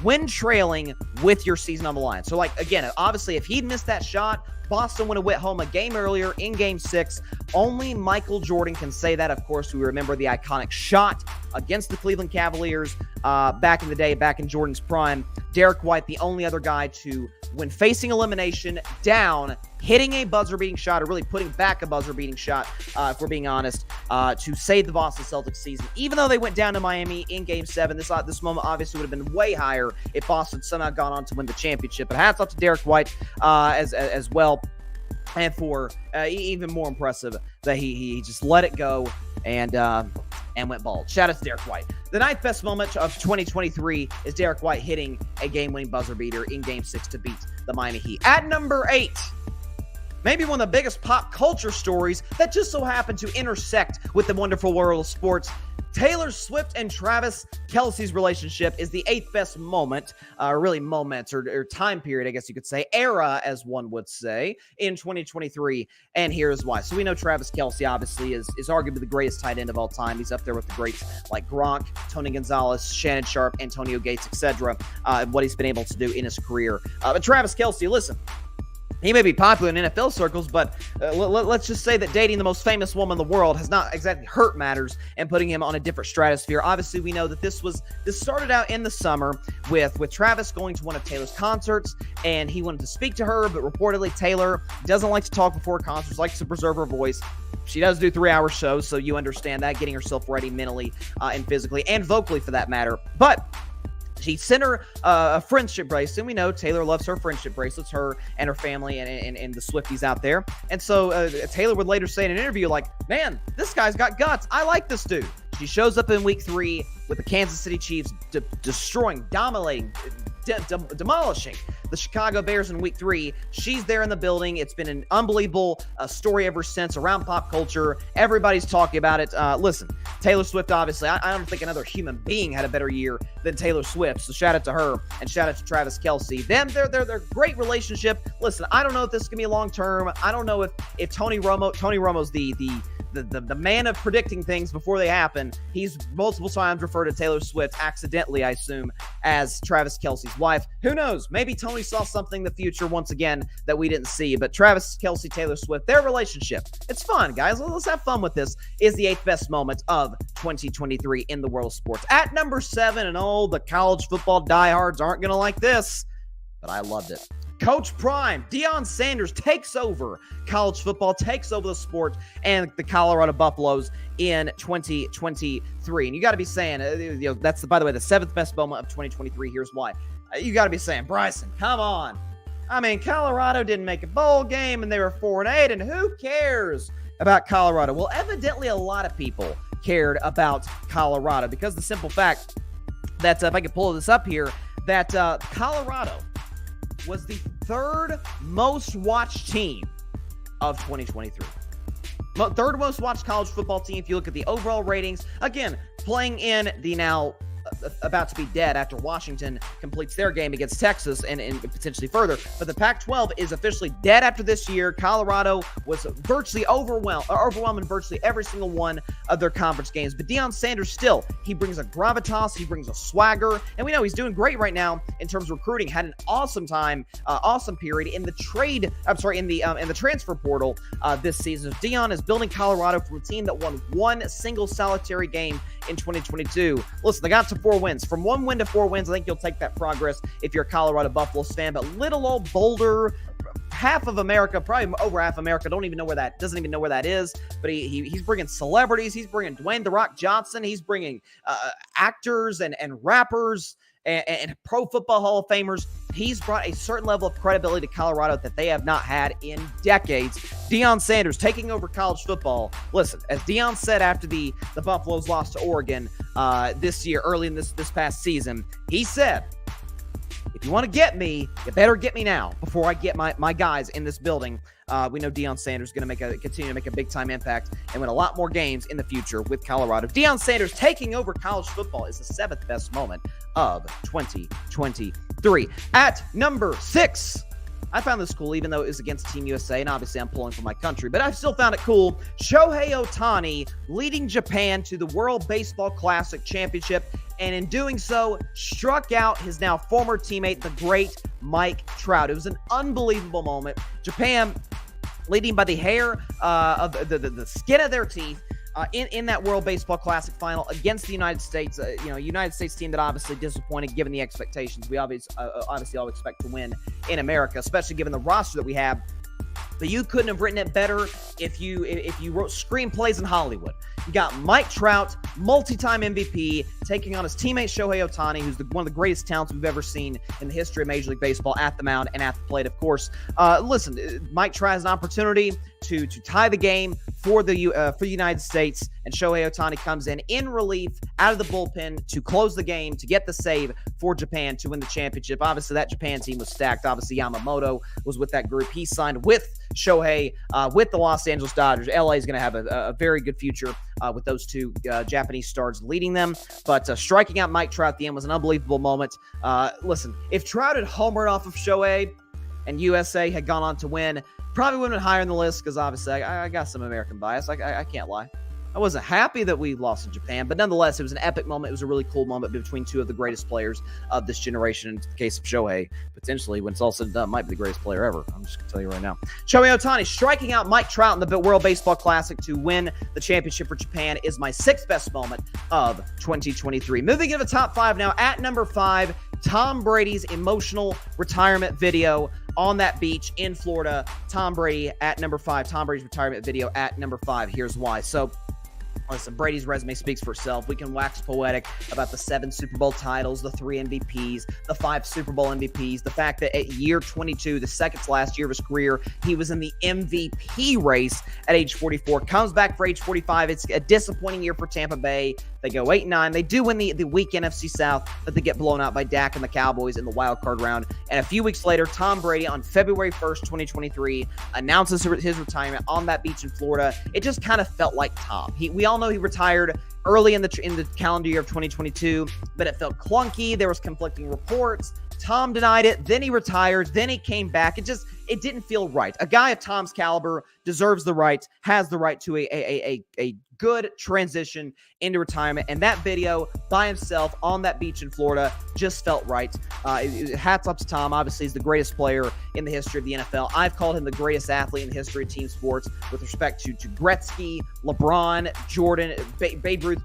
when trailing with your season on the line. So, again, obviously, if he'd missed that shot, Boston would have went home a game earlier in Game 6. Only Michael Jordan can say that. Of course, we remember the iconic shot against the Cleveland Cavaliers back in the day, back in Jordan's prime. Derek White, the only other guy to, when facing elimination, down, hitting a buzzer-beating shot, or really putting back a buzzer-beating shot, if we're being honest, to save the Boston Celtics season. Even though they went down to Miami in Game 7, this moment obviously would have been way higher if Boston somehow gone on to win the championship. But hats off to Derek White as well. And for even more impressive that he just let it go and went bald. Shout out to Derek White. The 9th best moment of 2023 is Derek White hitting a game-winning buzzer beater in Game 6 to beat the Miami Heat. At number 8, maybe one of the biggest pop culture stories that just so happened to intersect with the wonderful world of sports. Taylor Swift and Travis Kelce's relationship is the 8th best moment, really moments or time period, I guess you could say, era, as one would say, in 2023. And here's why. So we know Travis Kelce obviously is arguably the greatest tight end of all time. He's up there with the greats like Gronk, Tony Gonzalez, Shannon Sharp, Antonio Gates, etc. And what he's been able to do in his career. But Travis Kelce, listen, he may be popular in NFL circles, but let's just say that dating the most famous woman in the world has not exactly hurt matters and putting him on a different stratosphere. Obviously, we know that this started out in the summer with Travis going to one of Taylor's concerts, and he wanted to speak to her, but reportedly Taylor doesn't like to talk before concerts, likes to preserve her voice. She does do 3-hour shows, so you understand that, getting herself ready mentally and physically and vocally for that matter. But she sent her a friendship bracelet. We know Taylor loves her friendship bracelets, her and her family and the Swifties out there. And so Taylor would later say in an interview, like, man, this guy's got guts. I like this dude. She shows up in week 3 with the Kansas City Chiefs destroying, dominating, demolishing the Chicago Bears in week 3. She's there in the building. It's been an unbelievable story ever since around pop culture. Everybody's talking about it. Listen, Taylor Swift, obviously, I don't think another human being had a better year than Taylor Swift. So shout out to her and shout out to Travis Kelce. They're great relationship. Listen, I don't know if this is gonna be long term. I don't know if Tony Romo's the man of predicting things before they happen. He's multiple times referred to Taylor Swift, accidentally, I assume, as Travis Kelce's wife. Who knows? Maybe Tony saw something in the future once again that we didn't see. But Travis Kelce, Taylor Swift, their relationship, it's fun, guys. Let's have fun with this. Is the 8th best moment of 2023 in the world of sports. At number 7, and the college football diehards aren't going to like this, but I loved it. Coach Prime, Deion Sanders takes over college football, takes over the sport, and the Colorado Buffaloes in 2023. And you got to be saying, that's, by the way, the 7th best moment of 2023. Here's why. You got to be saying, Bryson, come on. I mean, Colorado didn't make a bowl game, and they were 4-8, and who cares about Colorado? Well, evidently a lot of people cared about Colorado because the simple fact that, if I could pull this up here, that Colorado was the 3rd most watched team of 2023. Third most watched college football team if you look at the overall ratings. Again, playing in the now about to be dead after Washington completes their game against Texas and potentially further. But the Pac-12 is officially dead after this year. Colorado was virtually overwhelming virtually every single one of their conference games. But Deion Sanders still, he brings a gravitas, he brings a swagger, and we know he's doing great right now in terms of recruiting. Had an awesome time, awesome period in the in the transfer portal this season. Deion is building Colorado from a team that won one single solitary game in 2022. Listen, they got to 4 wins. From 1 win to 4 wins, I think you'll take that progress if you're a Colorado Buffaloes fan. But little old Boulder, half of America, probably over half of America, doesn't even know where that is. But he's bringing celebrities. He's bringing Dwayne "The Rock" Johnson. He's bringing actors and rappers and Pro Football Hall of Famers. He's brought a certain level of credibility to Colorado that they have not had in decades. Deion Sanders taking over college football. Listen, as Deion said after the Buffaloes lost to Oregon this year, early in this past season, he said, if you want to get me, you better get me now before I get my guys in this building. We know Deion Sanders is going to continue to make a big-time impact and win a lot more games in the future with Colorado. Deion Sanders taking over college football is the 7th best moment of 2023. At number 6, I found this cool, even though it was against Team USA, and obviously I'm pulling for my country, but I still found it cool. Shohei Ohtani leading Japan to the World Baseball Classic Championship, and in doing so, struck out his now former teammate, the great Mike Trout. It was an unbelievable moment. Japan leading by the hair of the skin of their teeth in that World Baseball Classic final against the United States. United States team that obviously disappointed given the expectations. We obviously all expect to win in America, especially given the roster that we have. But you couldn't have written it better if you wrote screenplays in Hollywood. You got Mike Trout, multi-time MVP, taking on his teammate Shohei Ohtani, who's one of the greatest talents we've ever seen in the history of Major League Baseball, at the mound and at the plate, of course. Listen, Mike Trout has an opportunity to tie the game for the United States, and Shohei Ohtani comes in relief out of the bullpen to close the game, to get the save for Japan to win the championship. Obviously, that Japan team was stacked. Obviously, Yamamoto was with that group. He signed with Shohei with the Los Angeles Dodgers. LA is going to have a very good future with those two Japanese stars leading them. But striking out Mike Trout at the end was an unbelievable moment. Listen, if Trout had homered off of Shohei and USA had gone on to win, probably would have been higher in the list because obviously I got some American bias. I can't lie. I wasn't happy that we lost to Japan, but nonetheless, it was an epic moment. It was a really cool moment between two of the greatest players of this generation. In the case of Shohei, potentially, when it's all said and done, might be the greatest player ever. I'm just going to tell you right now. Shohei Ohtani striking out Mike Trout in the World Baseball Classic to win the championship for Japan is my 6th best moment of 2023. Moving into the top 5 now. At number 5, Tom Brady's emotional retirement video on that beach in Florida. Tom Brady at number 5. Tom Brady's retirement video at number 5. Here's why. So, listen, Brady's resume speaks for itself. We can wax poetic about the 7 Super Bowl titles, the 3 MVPs, the 5 Super Bowl MVPs, the fact that at year 22, the second to last year of his career, he was in the MVP race at age 44. Comes back for age 45. It's a disappointing year for Tampa Bay. They go 8-9. They do win the weak NFC South, but they get blown out by Dak and the Cowboys in the wild card round. And a few weeks later, Tom Brady on February 1st, 2023, announces his retirement on that beach in Florida. It just kind of felt like Tom. We all know he retired early in the calendar year of 2022, but it felt clunky. There was conflicting reports. Tom denied it. Then he retired. Then he came back. It didn't feel right. A guy of Tom's caliber deserves the right, has the right to a good transition into retirement. And that video by himself on that beach in Florida just felt right. Hats off to Tom. Obviously, he's the greatest player in the history of the NFL. I've called him the greatest athlete in the history of team sports with respect to Gretzky, LeBron, Jordan, Babe Ruth,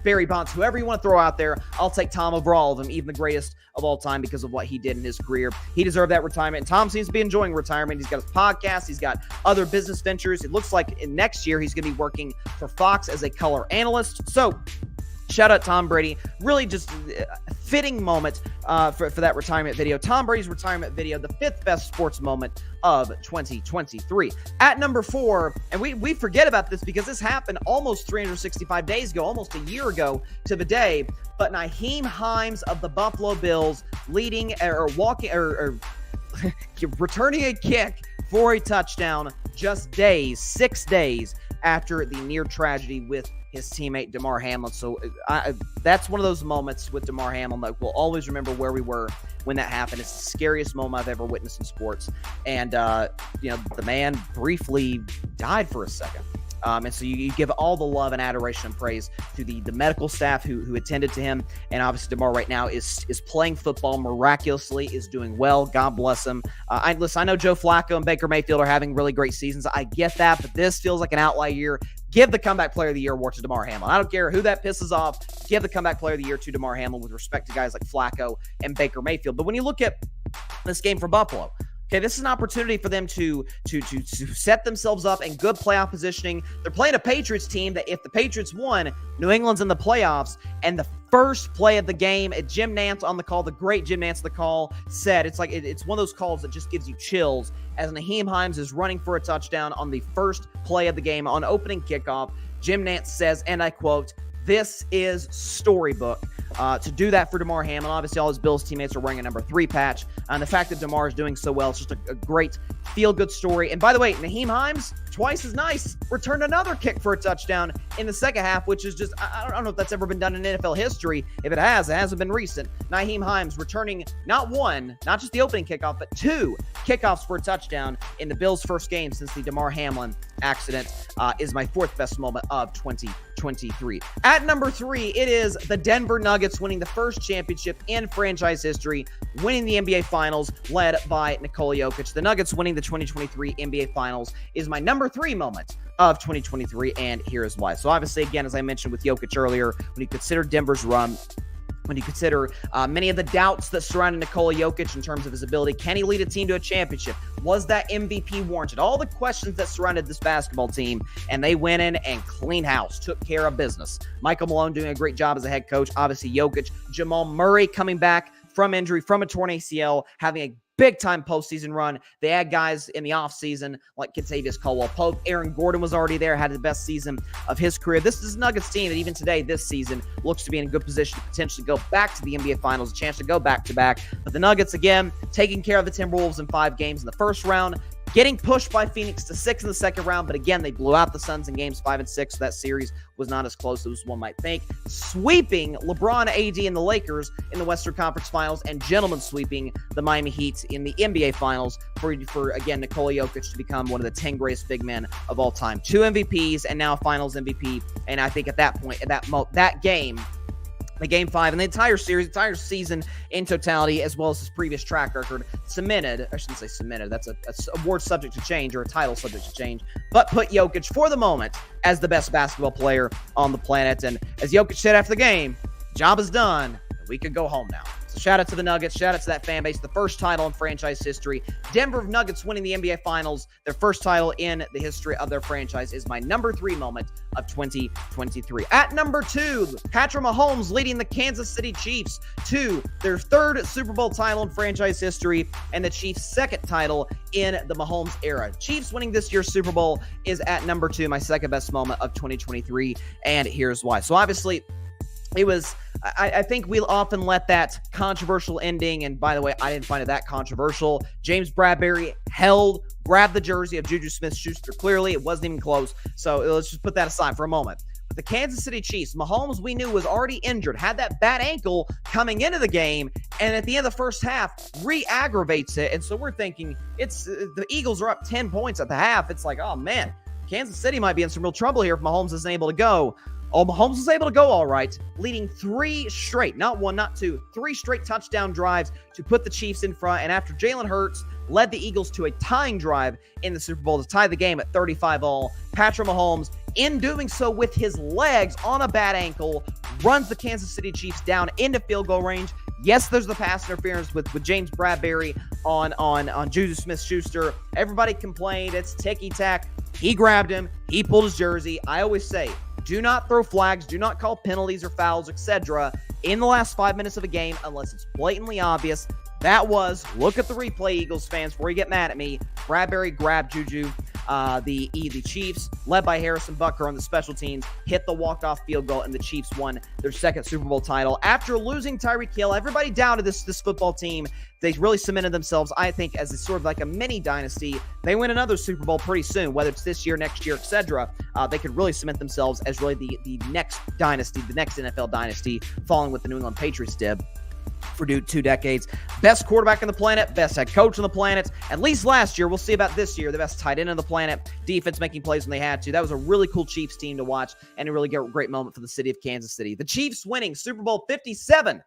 Barry Bonds, whoever you want to throw out there. I'll take Tom over all of them, even the greatest of all time, because of what he did in his career. He deserved that retirement. And Tom seems to be enjoying retirement. He's got his podcast. He's got other business ventures. It looks like next year he's going to be working for Fox as a color analyst. So shout out Tom Brady. Really just a fitting moment for that retirement video. Tom Brady's retirement video, the 5th best sports moment of 2023. At number 4, and we forget about this because this happened almost 365 days ago, almost a year ago to the day, but Nyheim Hines of the Buffalo Bills leading or walking or returning a kick for a touchdown just 6 days after the near tragedy with his teammate DeMar Hamlin. So that's one of those moments with DeMar Hamlin that we'll always remember where we were when that happened. It's the scariest moment I've ever witnessed in sports. And, the man briefly died for a second. And so you give all the love and adoration and praise to the medical staff who attended to him. And obviously DeMar right now is playing football miraculously, is doing well. God bless him. I know Joe Flacco and Baker Mayfield are having really great seasons. I get that, but this feels like an outlier year. Give the Comeback Player of the Year award to DeMar Hamlin. I don't care who that pisses off. Give the Comeback Player of the Year to DeMar Hamlin with respect to guys like Flacco and Baker Mayfield. But when you look at this game for Buffalo, Okay, this is an opportunity for them to set themselves up in good playoff positioning. They're playing a Patriots team that if the Patriots won, New England's in the playoffs. And the first play of the game, Jim Nantz on the call, the great Jim Nantz on the call, said it's one of those calls that just gives you chills as Nyheim Hines is running for a touchdown on the first play of the game on opening kickoff. Jim Nantz says, and I quote, "This is storybook." To do that for Damar Hamlin, obviously all his Bills teammates are wearing a number 3 patch, and the fact that Damar is doing so well, it's just a great feel-good story. And by the way, Nyheim Hines, twice as nice, returned another kick for a touchdown in the second half, which is just, I don't know if that's ever been done in NFL history. If it has, it hasn't been recent. Nyheim Hines returning not one, not just the opening kickoff, but 2 kickoffs for a touchdown in the Bills' first game since the Damar Hamlin accident is my 4th best moment of 2023. At number 3, it is the Denver Nuggets winning the first championship in franchise history, winning the NBA Finals, led by Nikola Jokic. The Nuggets winning the 2023 NBA Finals is my number 3 moment of 2023, and here is why. So obviously, again, as I mentioned with Jokic earlier, when you consider Denver's run, when you consider many of the doubts that surrounded Nikola Jokic in terms of his ability, can he lead a team to a championship? Was that MVP warranted? All the questions that surrounded this basketball team, and they went in and clean house, took care of business. Michael Malone doing a great job as a head coach. Obviously, Jokic, Jamal Murray coming back from injury, from a torn ACL, having a big-time postseason run. They had guys in the offseason like Kentavious Caldwell-Pope. Aaron Gordon was already there, had the best season of his career. This is a Nuggets team that even today, this season, looks to be in a good position to potentially go back to the NBA Finals, a chance to go back-to-back. But the Nuggets, again, taking care of the Timberwolves in 5 games in the first round, getting pushed by Phoenix to 6 in the second round, but again, they blew out the Suns in games 5 and 6, so that series was not as close as one might think. Sweeping LeBron, AD, and the Lakers in the Western Conference Finals, and gentlemen sweeping the Miami Heat in the NBA Finals for again, Nikola Jokic to become one of the 10 greatest big men of all time. 2 MVPs and now Finals MVP, and I think at that point, at that game, the Game 5 and the entire series, entire season in totality, as well as his previous track record, cemented, I shouldn't say cemented, that's a award subject to change or a title subject to change, but put Jokic for the moment as the best basketball player on the planet. And as Jokic said after the game, job is done, we could go home now. So shout out to the Nuggets, shout out to that fan base, the first title in franchise history. Denver Nuggets winning the NBA Finals, their first title in the history of their franchise, is my number 3 moment of 2023. At number 2, Patrick Mahomes leading the Kansas City Chiefs to their 3rd Super Bowl title in franchise history and the Chiefs' 2nd title in the Mahomes era. Chiefs winning this year's Super Bowl is at number 2, my 2nd best moment of 2023, and here's why. So obviously, it was, I think we often let that controversial ending, and by the way, I didn't find it that controversial. James Bradberry grabbed the jersey of Juju Smith-Schuster. Clearly, it wasn't even close, so let's just put that aside for a moment. But the Kansas City Chiefs, Mahomes, we knew, was already injured, had that bad ankle coming into the game, and at the end of the first half, re-aggravates it, and so we're thinking, the Eagles are up 10 points at the half. It's like, oh man, Kansas City might be in some real trouble here if Mahomes isn't able to go. Oh, Mahomes was able to go all right, leading 3 straight, not 1, not 2, 3 straight touchdown drives to put the Chiefs in front. And after Jalen Hurts led the Eagles to a tying drive in the Super Bowl to tie the game at 35-all, Patrick Mahomes, in doing so with his legs on a bad ankle, runs the Kansas City Chiefs down into field goal range. Yes, there's the pass interference with James Bradberry on Juju Smith-Schuster. Everybody complained. It's ticky-tack. He grabbed him. He pulled his jersey. I always say, do not throw flags, do not call penalties or fouls, etc. in the last 5 minutes of a game unless it's blatantly obvious. That was, look at the replay, Eagles fans, before you get mad at me. Bradberry grabbed Juju. The Chiefs, led by Harrison Butker on the special teams, hit the walk-off field goal, and the Chiefs won their 2nd Super Bowl title. After losing Tyreek Hill, everybody doubted this football team. They really cemented themselves, I think, as sort of like a mini dynasty. They win another Super Bowl pretty soon, whether it's this year, next year, etc. They could really cement themselves as really the next dynasty, the next NFL dynasty, following what the New England Patriots did for 2 decades. Best quarterback on the planet, best head coach on the planet, at least last year. We'll see about this year. The best tight end on the planet, defense making plays when they had to. That was a really cool Chiefs team to watch and a really great moment for the city of Kansas City. The Chiefs winning Super Bowl 57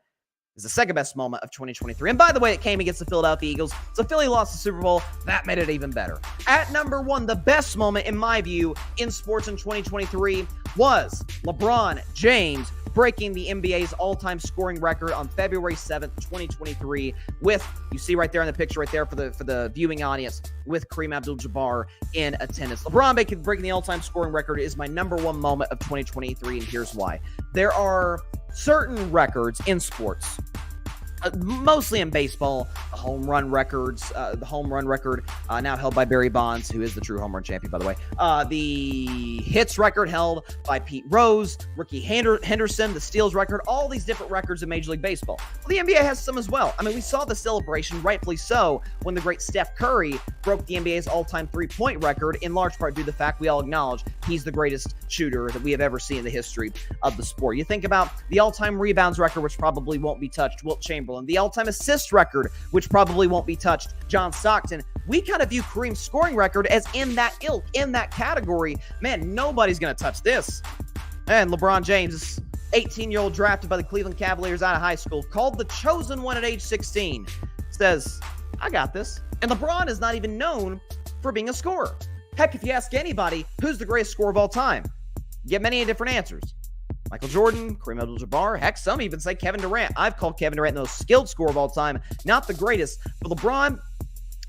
is the 2nd best moment of 2023. And by the way, it came against the Philadelphia Eagles. So Philly lost the Super Bowl. That made it even better. At number 1, the best moment, in my view, in sports in 2023, was LeBron James breaking the NBA's all-time scoring record on February 7th, 2023 with, you see right there in the picture right there for the viewing audience, with Kareem Abdul-Jabbar in attendance. LeBron breaking the all-time scoring record is my number one moment of 2023, and here's why. There are certain records in sports, mostly in baseball, the home run record now held by Barry Bonds, who is the true home run champion, by the way. The hits record held by Pete Rose, Ricky Henderson, the steals record, all these different records in Major League Baseball. Well, the NBA has some as well. I mean, we saw the celebration, rightfully so, when the great Steph Curry broke the NBA's all-time three-point record, in large part due to the fact we all acknowledge he's the greatest shooter that we have ever seen in the history of the sport. You think about the all-time rebounds record, which probably won't be touched, Wilt Chamberlain. The all-time assist record, which probably won't be touched, John Stockton. We kind of view Kareem's scoring record as in that ilk, in that category. Man, nobody's going to touch this. And LeBron James, 18-year-old drafted by the Cleveland Cavaliers out of high school, called the chosen one at age 16, says, I got this. And LeBron is not even known for being a scorer. Heck, if you ask anybody, who's the greatest scorer of all time? You get many different answers. Michael Jordan, Kareem Abdul-Jabbar, heck, some even say Kevin Durant. I've called Kevin Durant the most skilled scorer of all time, not the greatest. But LeBron,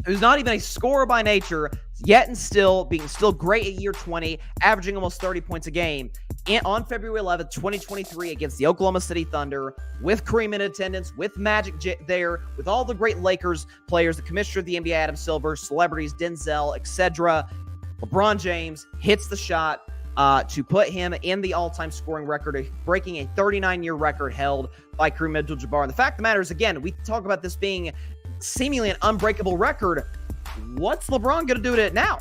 who's not even a scorer by nature, yet and still being great at year 20, averaging almost 30 points a game, on February 11th, 2023 against the Oklahoma City Thunder, with Kareem in attendance, with Magic there, with all the great Lakers players, the commissioner of the NBA, Adam Silver, celebrities, Denzel, etc. LeBron James hits the shot to put him in the all-time scoring record, breaking a 39-year record held by Kareem Abdul-Jabbar. And the fact of the matter is, again, we talk about this being seemingly an unbreakable record. What's LeBron going to do to it now?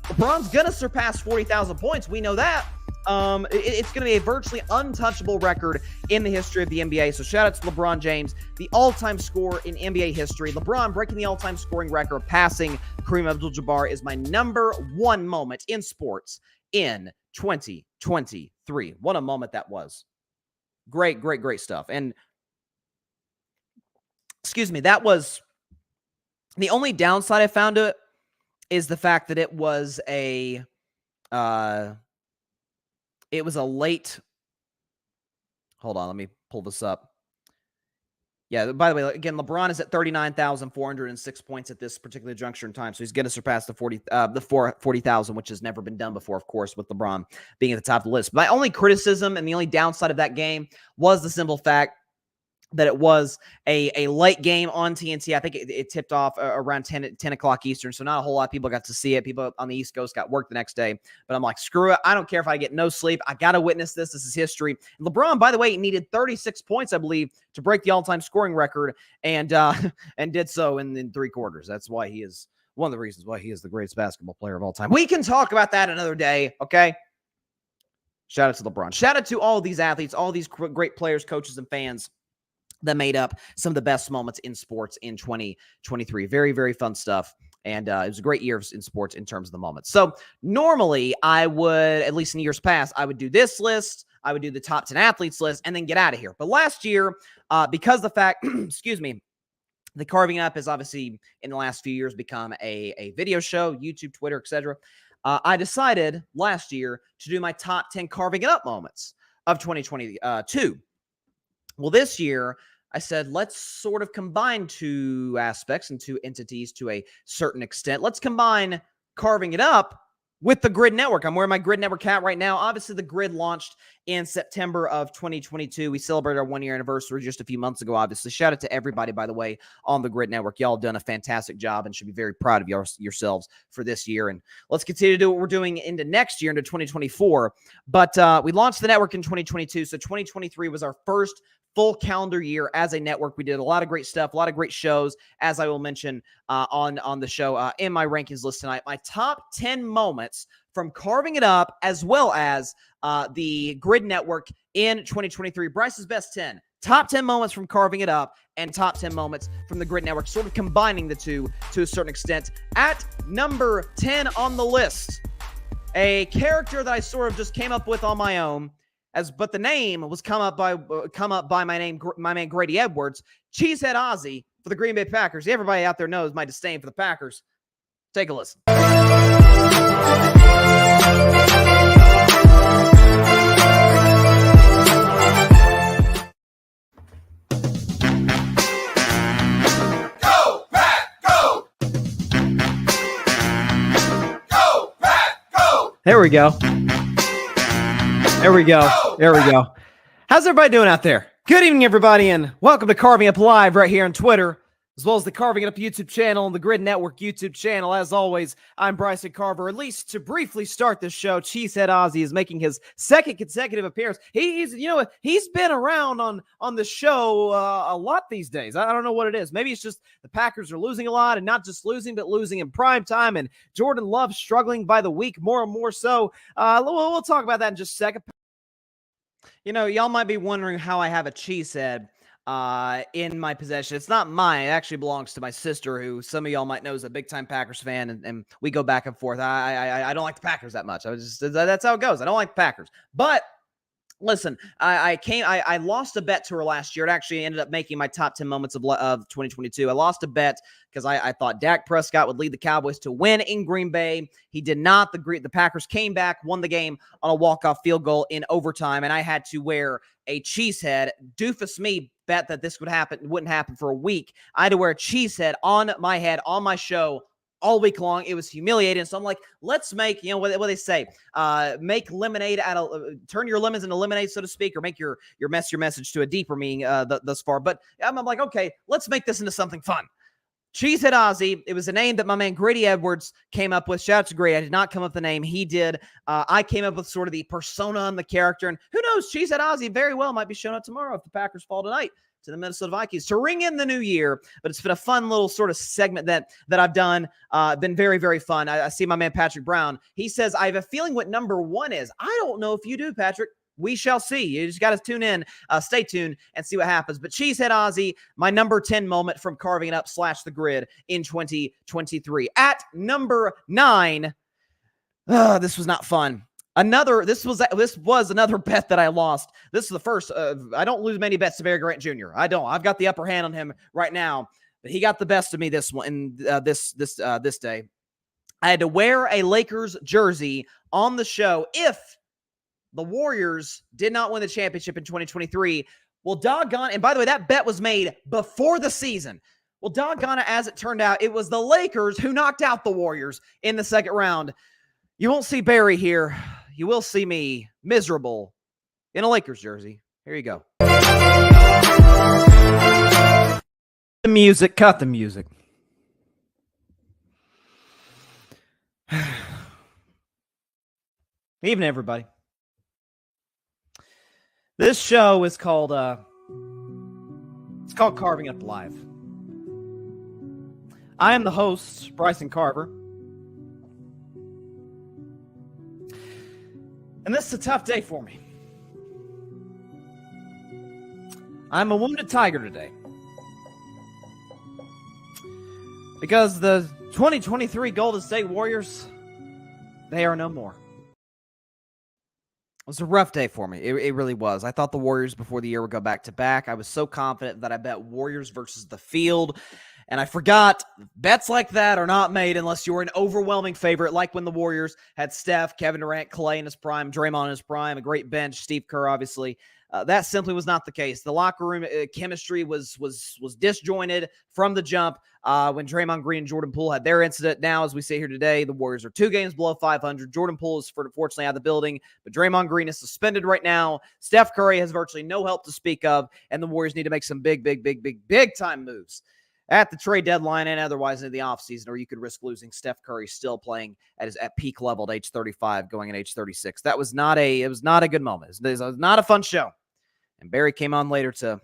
LeBron's going to surpass 40,000 points. We know that. It's going to be a virtually untouchable record in the history of the NBA. So shout out to LeBron James, the all-time scorer in NBA history. LeBron breaking the all-time scoring record, passing Kareem Abdul-Jabbar, is my number one moment in sports in 2023. What a moment that was. Great stuff. And excuse me, that was the only downside I found to it, is the fact that it was a late, hold on, let me pull this up. Yeah, by the way, again, LeBron is at 39,406 points at this particular juncture in time, so he's going to surpass the 40,000, which has never been done before, of course, with LeBron being at the top of the list. My only criticism and the only downside of that game was the simple fact that it was a late game on TNT. I think it tipped off around 10 o'clock Eastern, so not a whole lot of people got to see it. People on the East Coast got work the next day. But I'm like, screw it. I don't care if I get no sleep. I got to witness this. This is history. And LeBron, by the way, needed 36 points, I believe, to break the all-time scoring record, and did so in 3 quarters. That's why he is one of the reasons why he is the greatest basketball player of all time. We can talk about that another day, okay? Shout out to LeBron. Shout out to all these athletes, all these great players, coaches, and fans that made up some of the best moments in sports in 2023. Very, very fun stuff. And it was a great year in sports in terms of the moments. So normally I would, at least in years past, I would do this list. I would do the top 10 athletes list and then get out of here. But last year, because the fact, excuse me, the Carving Up has obviously in the last few years become a video show, YouTube, Twitter, etc. I decided last year to do my top 10 Carving It Up moments of 2022. Well, this year, I said, let's sort of combine 2 aspects and 2 entities to a certain extent. Let's combine Carving It Up with the Gryd Network. I'm wearing my Gryd Network hat right now. Obviously, the Gryd launched in September of 2022. We celebrated our 1-year anniversary just a few months ago, obviously. Shout out to everybody, by the way, on the Gryd Network. Y'all done a fantastic job and should be very proud of yourselves for this year. And let's continue to do what we're doing into next year, into 2024. But we launched the network in 2022, so 2023 was our first full calendar year as a network. We did a lot of great stuff, a lot of great shows, as I will mention on the show in my rankings list tonight. My top 10 moments from Carving It Up, as well as the Gryd Network in 2023. Bryce's best 10. Top 10 moments from Carving It Up and top 10 moments from the Gryd Network, sort of combining the two to a certain extent. At number 10 on the list, a character that I sort of just came up with on my own, but the name was come up by my man Grady Edwards, Cheesehead Ozzie for the Green Bay Packers. Everybody out there knows my disdain for the Packers. Take a listen. There we go. There we go. There we go. How's everybody doing out there? Good evening, everybody, and welcome to Carving Up Live right here on Twitter, as well as the Carving It Up YouTube channel and the Gryd Network YouTube channel. As always, I'm Bryson Carver. At least to briefly start this show, Cheesehead Ozzy is making his second consecutive appearance. He's been around on the show a lot these days. I don't know what it is. Maybe it's just the Packers are losing a lot, and not just losing, but losing in prime time, and Jordan Love struggling by the week more and more so. We'll talk about that in just a second. You know, y'all might be wondering how I have a cheesehead in my possession. It's not mine. It actually belongs to my sister, who some of y'all might know is a big-time Packers fan, and we go back and forth. I don't like the Packers that much. That's how it goes. I don't like the Packers. But listen, I lost a bet to her last year. It actually ended up making my top 10 moments of 2022. I lost a bet because I thought Dak Prescott would lead the Cowboys to win in Green Bay. He did not. The Packers came back, won the game on a walk-off field goal in overtime, and I had to wear a cheesehead. Doofus me bet that this wouldn't happen for a week. I had to wear a cheesehead on my head, on my show, all week long. It was humiliating. So I'm like, let's make, what they say, make lemonade turn your lemons into lemonade, so to speak, or make your message to a deeper meaning thus far. But I'm like, okay, let's make this into something fun. Cheesehead Ozzy. It was a name that my man Grady Edwards came up with. Shout out to Grady. I did not come up with the name. He did. I came up with sort of the persona and the character. And who knows, Cheesehead Ozzy very well might be showing up tomorrow if the Packers fall tonight to the Minnesota Vikings to ring in the new year. But it's been a fun little sort of segment that I've done. Been very, very fun. I see my man Patrick Brown. He says, I have a feeling what number one is. I don't know if you do, Patrick. We shall see. You just got to tune in, stay tuned, and see what happens. But Cheesehead Ozzy, my number 10 moment from Carving It Up / The Gryd in 2023. At number 9, this was not fun. This was another bet that I lost. This is the first. I don't lose many bets to Barry Grant Jr. I don't. I've got the upper hand on him right now, but he got the best of me this day. I had to wear a Lakers jersey on the show if the Warriors did not win the championship in 2023. Well, doggone, and by the way, that bet was made before the season. Well, doggone it, as it turned out, it was the Lakers who knocked out the Warriors in the second round. You won't see Barry here. You will see me miserable in a Lakers jersey. Here you go. The music, cut the music. Evening, everybody. This show is called Carving Up Live. I am the host, Bryson Carver. And this is a tough day for me. I'm a wounded tiger today. Because the 2023 Golden State Warriors, they are no more. It was a rough day for me. It really was. I thought the Warriors before the year would go back-to-back. I was so confident that I bet Warriors versus the field. And I forgot, bets like that are not made unless you're an overwhelming favorite, like when the Warriors had Steph, Kevin Durant, Klay in his prime, Draymond in his prime, a great bench, Steve Kerr, obviously. That simply was not the case. The locker room chemistry was disjointed from the jump when Draymond Green and Jordan Poole had their incident. Now, as we sit here today, the Warriors are 2 games below 500. Jordan Poole is fortunately out of the building, but Draymond Green is suspended right now. Steph Curry has virtually no help to speak of, and the Warriors need to make some big time moves at the trade deadline and otherwise in the offseason, or you could risk losing Steph Curry still playing at peak level at age 35, going at age 36. It was not a good moment. It was not a fun show. And Barry came on later to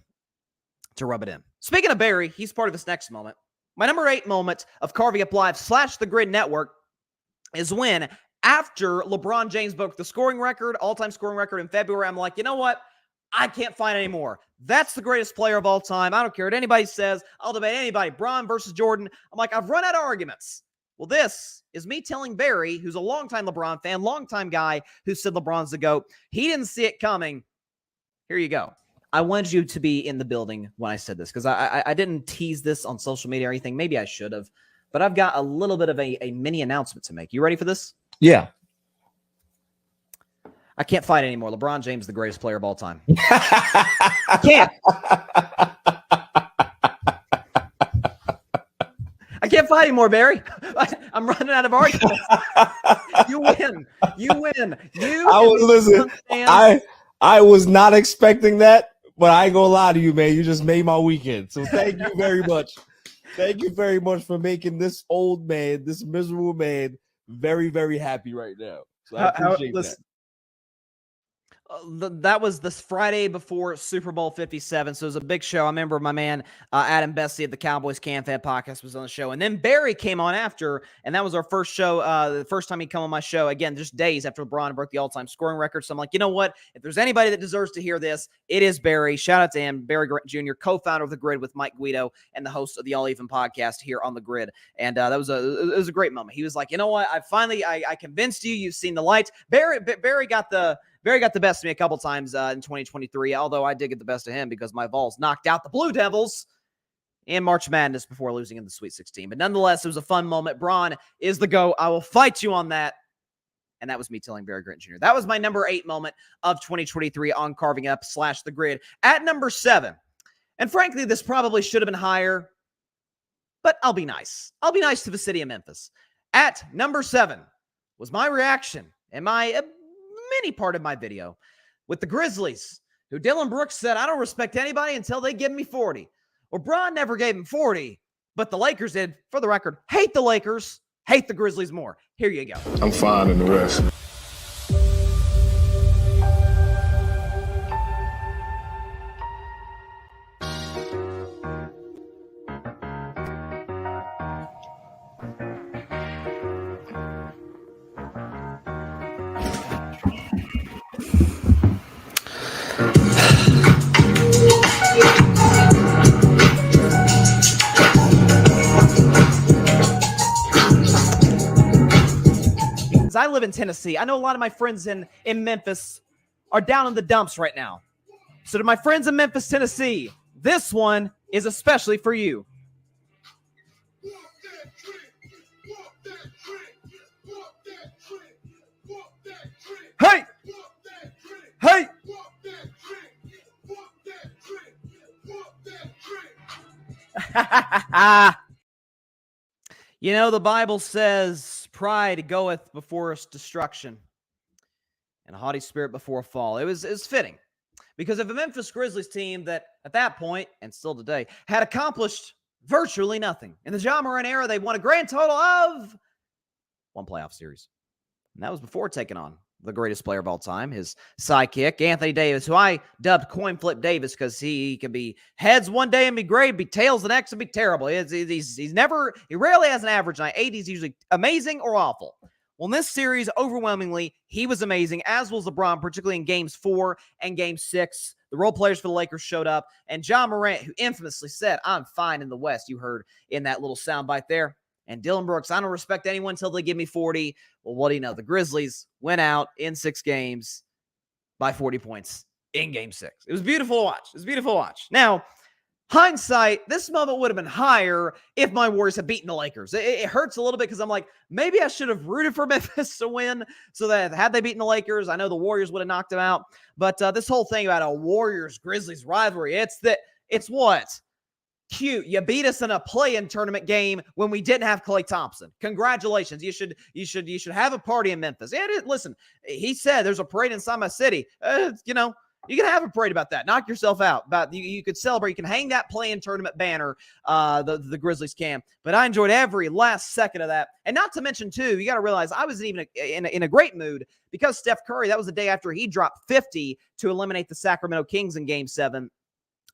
rub it in. Speaking of Barry, he's part of this next moment. My number 8 moment of Carving Up Live / The Gryd Network is when, after LeBron James broke the all-time scoring record in February, I'm like, you know what? I can't find any more. That's the greatest player of all time. I don't care what anybody says. I'll debate anybody. Bron versus Jordan. I'm like, I've run out of arguments. Well, this is me telling Barry, who's a longtime LeBron fan, longtime guy who said LeBron's the GOAT. He didn't see it coming. Here you go. I wanted you to be in the building when I said this because I didn't tease this on social media or anything. Maybe I should have. But I've got a little bit of a mini announcement to make. You ready for this? Yeah. I can't fight anymore. LeBron James is the greatest player of all time. I can't. I can't fight anymore, Barry. I'm running out of arguments. You win. You win. You I was listen. I was not expecting that, but I ain't gonna lie to you, man. You just made my weekend. So thank you very much. Thank you very much for making this old man, this miserable man, very, very happy right now. So I appreciate that. That was this Friday before Super Bowl 57, so it was a big show. I remember my man Adam Bessie of the Cowboys Can Fan Podcast was on the show, and then Barry came on after, and that was our first show, the first time he come on my show, again, just days after LeBron broke the all-time scoring record. So I'm like, you know what? If there's anybody that deserves to hear this, it is Barry. Shout out to him, Barry Grant Jr., co-founder of The Gryd with Mike Guido and the host of the All Even podcast here on The Gryd. And it was a great moment. He was like, you know what? I convinced you. You've seen the light. Barry got the best of me a couple times in 2023, although I did get the best of him because my Vols knocked out the Blue Devils in March Madness before losing in the Sweet 16. But nonetheless, it was a fun moment. Braun is the GOAT. I will fight you on that. And that was me telling Barry Grant Jr. That was my number 8 moment of 2023 on Carving Up / The Gryd. At number 7, and frankly, this probably should have been higher, but I'll be nice. I'll be nice to the city of Memphis. At number 7 was my reaction and my many part of my video with the Grizzlies, who Dylan Brooks said, I don't respect anybody until they give me 40. Well, Bron never gave him 40, but the Lakers did. For the record, hate the Lakers, hate the Grizzlies more. Here you go. I'm fine in the rest. I live in Tennessee. I know a lot of my friends in Memphis are down in the dumps right now. So to my friends in Memphis, Tennessee, this one is especially for you. Hey! Hey! You know, the Bible says pride goeth before us destruction and a haughty spirit before a fall. It was fitting because of a Memphis Grizzlies team that at that point, and still today, had accomplished virtually nothing. In the Ja Morant era, they won a grand total of 1 playoff series. And that was before taking on the greatest player of all time, his sidekick, Anthony Davis, who I dubbed Coin Flip Davis because he can be heads one day and be great, be tails the next and be terrible. He rarely has an average night. 80 is usually amazing or awful. Well, in this series, overwhelmingly, he was amazing, as was LeBron, particularly in Games 4 and Game 6. The role players for the Lakers showed up, and Ja Morant, who infamously said, I'm fine in the West, you heard in that little soundbite there. And Dylan Brooks, I don't respect anyone until they give me 40. Well, what do you know? The Grizzlies went out in 6 games by 40 points in Game 6. It was beautiful to watch. It was beautiful to watch. Now, hindsight, this moment would have been higher if my Warriors had beaten the Lakers. It hurts a little bit because I'm like, maybe I should have rooted for Memphis to win so that had they beaten the Lakers, I know the Warriors would have knocked them out. But this whole thing about a Warriors-Grizzlies rivalry, it's what? Cute. You beat us in a play-in tournament game when we didn't have Klay Thompson. Congratulations. You should have a party in Memphis. Listen, he said there's a parade inside my city. You can have a parade about that. Knock yourself out. You could celebrate. You can hang that play-in tournament banner. The Grizzlies can. But I enjoyed every last second of that. And not to mention too, you got to realize I wasn't even in a great mood because Steph Curry. That was the day after he dropped 50 to eliminate the Sacramento Kings in Game 7.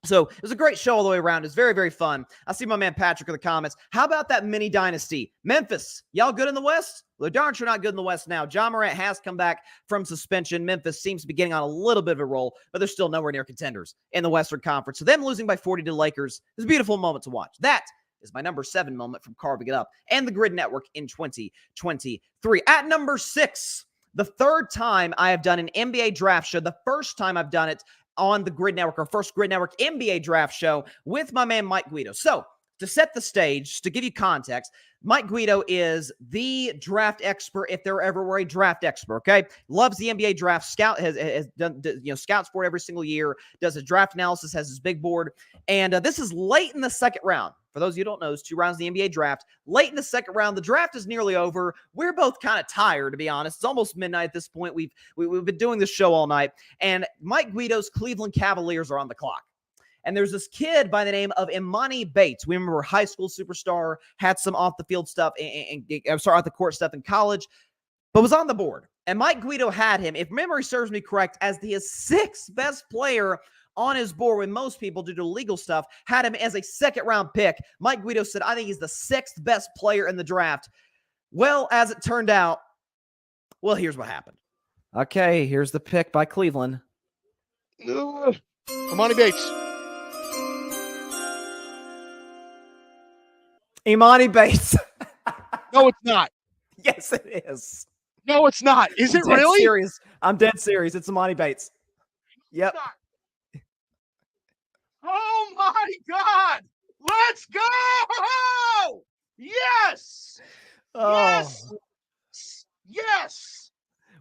So it was a great show all the way around. It was very, very fun. I see my man Patrick in the comments. How about that mini dynasty? Memphis, y'all good in the West? Well, they're darn sure not good in the West now. Ja Morant has come back from suspension. Memphis seems to be getting on a little bit of a roll, but they're still nowhere near contenders in the Western Conference. So them losing by 40 to the Lakers is a beautiful moment to watch. That is my number 7 moment from Carving It Up and the Gryd Network in 2023. At number 6, the third time I have done an NBA draft show, the first time I've done it on the Gryd Network, our first Gryd Network NBA draft show with my man Mike Guido. So to set the stage, to give you context, Mike Guido is the draft expert if there ever were a draft expert, okay? Loves the NBA draft. Scout has done, scouts for it every single year, does a draft analysis, has his big board. And this is late in the second round For those of you who don't know, it's 2 rounds of the NBA draft. Late in the second round, the draft is nearly over. We're both kind of tired, to be honest. It's almost midnight at this point. We've been doing this show all night, and Mike Guido's Cleveland Cavaliers are on the clock. And there's this kid by the name of Imani Bates. We remember high school superstar, had some off the field stuff, off the court stuff in college, but was on the board. And Mike Guido had him, if memory serves me correct, as the 6th best player on his board, when most people, due to legal stuff, had him as a second-round pick. Mike Guido said, I think he's the 6th best player in the draft. Well, as it turned out, here's what happened. Okay, here's the pick by Cleveland. Imani Bates. Imani Bates. No, it's not. Yes, it is. No, it's not. Is it really? Serious. I'm dead serious. It's Imani Bates. Yep. Oh my God! Let's go! Yes! Oh. Yes!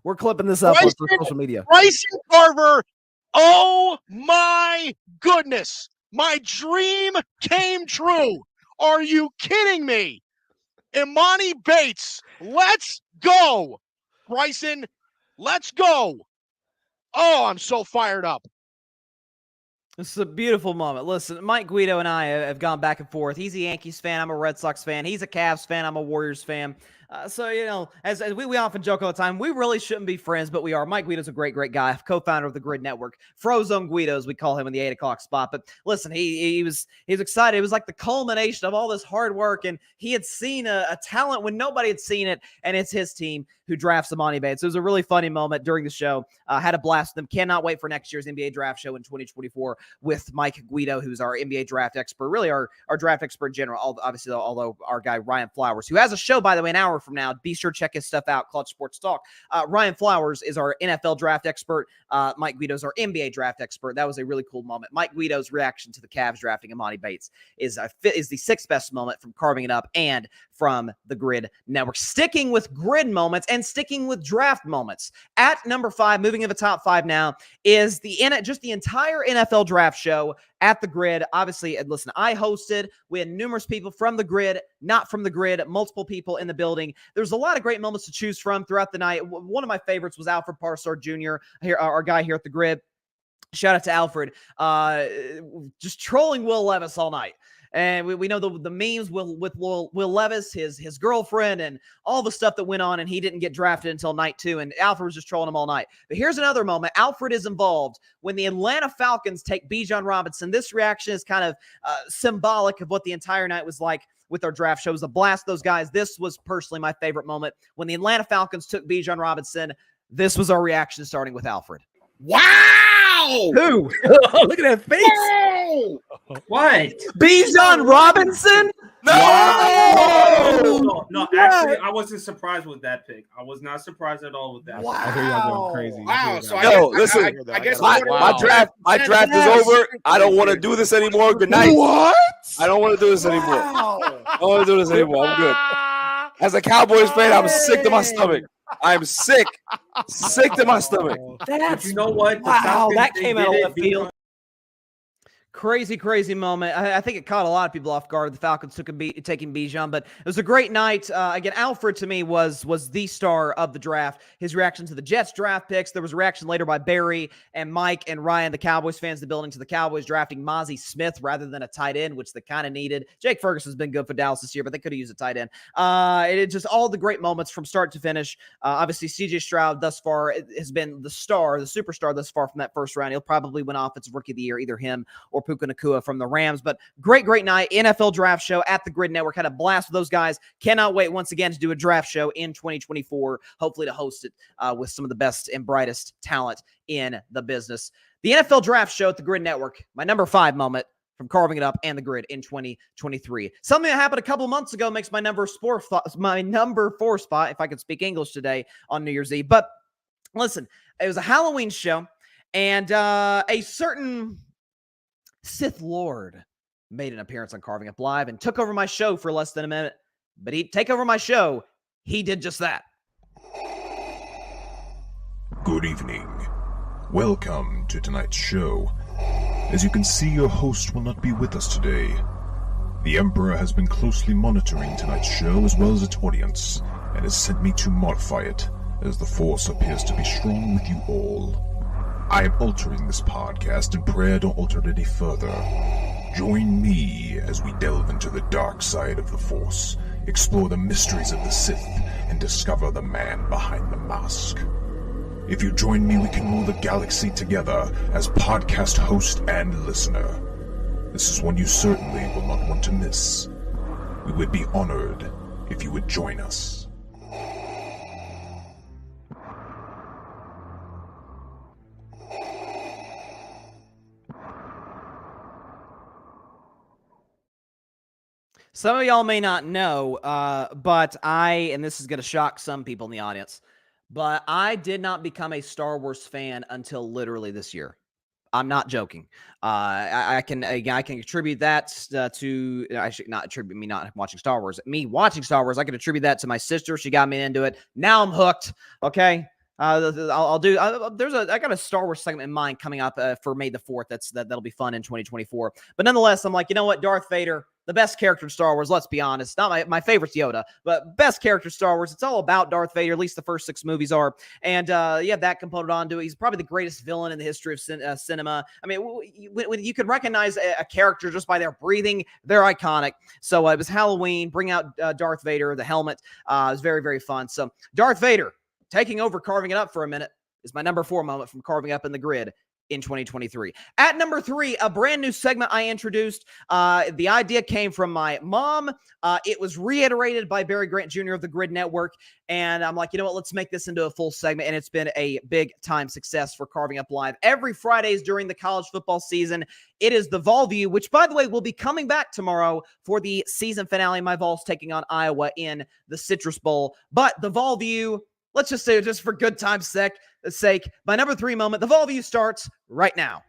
We're clipping this up for social media. Bryson Carver. Oh my goodness! My dream came true. Are you kidding me? Imani Bates. Let's go. Bryson, let's go. Oh, I'm so fired up. This is a beautiful moment. Listen, Mike Guido and I have gone back and forth. He's a Yankees fan. I'm a Red Sox fan. He's a Cavs fan. I'm a Warriors fan. So, you know, as we often joke all the time, we really shouldn't be friends, but we are. Mike Guido's a great, great guy, co-founder of the Gryd Network. Frozone Guido, as we call him in the 8 o'clock spot. But listen, he was excited. It was like the culmination of all this hard work, and he had seen a talent when nobody had seen it, and it's his team who drafts Imani Bates. It was a really funny moment during the show. Had a blast with them. Cannot wait for next year's NBA draft show in 2024 with Mike Guido, who's our NBA draft expert, really our draft expert in general, obviously, although our guy Ryan Flowers, who has a show, by the way, an hour from now. Be sure to check his stuff out, Clutch Sports Talk. Ryan Flowers is our NFL draft expert. Mike Guido's our NBA draft expert. That was a really cool moment. Mike Guido's reaction to the Cavs drafting Imani Bates is the 6th best moment from Carving It Up and from the Gryd Network. Sticking with Gryd moments and sticking with draft moments. At number 5, moving to the top 5 now, is the entire NFL draft show at the Gryd. Obviously, and listen, I hosted. We had numerous people from the Gryd, not from the Gryd, multiple people in the building. There's a lot of great moments to choose from throughout the night. One of my favorites was Alfred Parsard Jr., here, our guy here at the Gryd. Shout out to Alfred. Just trolling Will Levis all night. And we know the memes with Will Levis, his girlfriend, and all the stuff that went on, and he didn't get drafted until night 2, and Alfred was just trolling him all night. But here's another moment. Alfred is involved when the Atlanta Falcons take Bijan Robinson. This reaction is kind of symbolic of what the entire night was like with our draft show. It was a blast, those guys. This was personally my favorite moment. When the Atlanta Falcons took Bijan Robinson, this was our reaction, starting with Alfred. Wow! Who? Look at that face. Whoa! What? Bijan Robinson? No, actually, I wasn't surprised with that pick. I was not surprised at all with that. Wow! I hear y'all going crazy. Wow! So I guess my draft is over. I don't want to do this anymore. Good night. What? I don't want to do this anymore. I don't want to do this anymore. I'm good. As a Cowboys fan, I'm sick to my stomach. I'm sick to my stomach. But you know what? Wow, that came out of left field. Crazy moment. I think it caught a lot of people off guard. The Falcons taking Bijan, but it was a great night. Again, Alfred to me was the star of the draft. His reaction to the Jets draft picks. There was a reaction later by Barry and Mike and Ryan, the Cowboys fans, the building, to the Cowboys drafting Mozzie Smith rather than a tight end, which they kind of needed. Jake Ferguson's been good for Dallas this year, but they could have used a tight end. It just all the great moments from start to finish. Obviously, CJ Stroud thus far has been the superstar thus far from that first round. He'll probably win Offensive Rookie of the Year, either him or Puka Nacua from the Rams. But great night. NFL draft show at the Gryd Network. Had a blast with those guys. Cannot wait once again to do a draft show in 2024. Hopefully to host it with some of the best and brightest talent in the business. The NFL draft show at the Gryd Network. My number 5 moment from Carving It Up and the Gryd in 2023. Something that happened a couple months ago makes my number 4 spot, if I could speak English today, on New Year's Eve. But listen, it was a Halloween show, and a certain Sith Lord made an appearance on Carving Up Live and took over my show for less than a minute. But he'd take over my show. He did just that. Good evening. Welcome to tonight's show. As you can see, your host will not be with us today. The Emperor has been closely monitoring tonight's show as well as its audience, and has sent me to modify it, as the Force appears to be strong with you all. I am altering this podcast in prayer to alter it any further. Join me as we delve into the dark side of the Force, explore the mysteries of the Sith, and discover the man behind the mask. If you join me, we can rule the galaxy together as podcast host and listener. This is one you certainly will not want to miss. We would be honored if you would join us. Some of y'all may not know, but and this is going to shock some people in the audience, but I did not become a Star Wars fan until literally this year. I'm not joking. I can attribute that to, I should not attribute me not watching Star Wars. Me watching Star Wars, I could attribute that to my sister. She got me into it. Now I'm hooked. Okay. I got a Star Wars segment in mind coming up for May the 4th. That'll be fun in 2024. But nonetheless, I'm like, you know what? Darth Vader, the best character in Star Wars, let's be honest. Not my favorite's Yoda, but best character in Star Wars. It's all about Darth Vader, at least the first 6 movies are. And you have that component onto it. He's probably the greatest villain in the history of cinema. I mean, when you can recognize a character just by their breathing, they're iconic. So it was Halloween, bring out Darth Vader, the helmet. It was very, very fun. So Darth Vader, taking over Carving It Up for a minute, is my number 4 moment from Carving Up in the Grid in 2023. At number 3, a brand new segment I introduced. The idea came from my mom. It was reiterated by Barry Grant Jr. of the Gryd Network. And I'm like, you know what? Let's make this into a full segment. And it's been a big time success for Carving Up Live. Every Fridays during the college football season, it is the Vol View, which, by the way, will be coming back tomorrow for the season finale. My Vols taking on Iowa in the Citrus Bowl. But the Vol View, let's just say, just for good time's sake, my number 3 moment, the Vol View starts right now.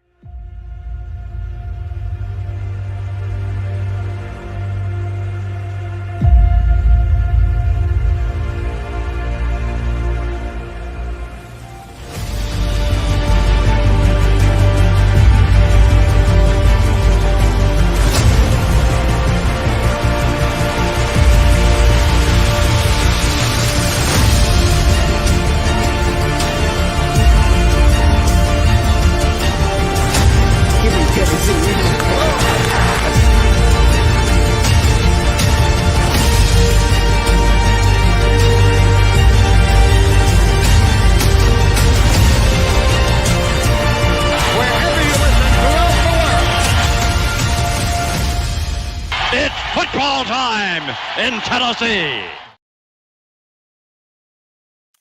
Football time in Tennessee.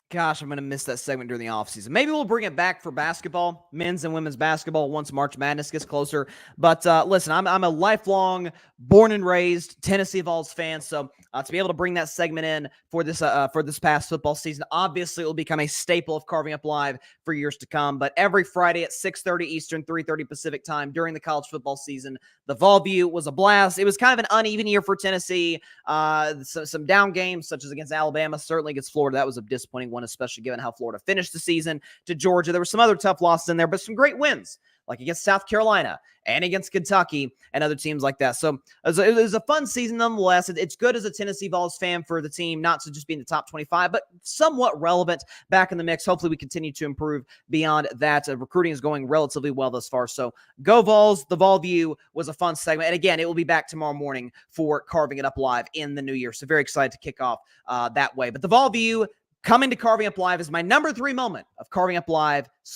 Gosh, I'm going to miss that segment during the offseason. Maybe we'll bring it back for basketball, men's and women's basketball, once March Madness gets closer. But listen, I'm a lifelong, born and raised Tennessee Vols fan, so to be able to bring that segment in for this past football season, obviously it will become a staple of Carving Up Live for years to come. But every Friday at 6:30 Eastern, 3:30 Pacific time during the college football season, the Vol View was a blast. It was kind of an uneven year for Tennessee. Some down games, such as against Alabama, certainly against Florida. That was a disappointing one, especially given how Florida finished the season, to Georgia. There were some other tough losses in there, but some great wins, like against South Carolina and against Kentucky and other teams like that. So it was a fun season nonetheless. It's good as a Tennessee Vols fan for the team not to just be in the top 25, but somewhat relevant back in the mix. Hopefully we continue to improve beyond that. Recruiting is going relatively well thus far. So go Vols. The Vol View was a fun segment. And again, it will be back tomorrow morning for Carving It Up Live in the new year. So very excited to kick off that way. But the Vol View coming to Carving Up Live is my number 3 moment of Carving Up Live /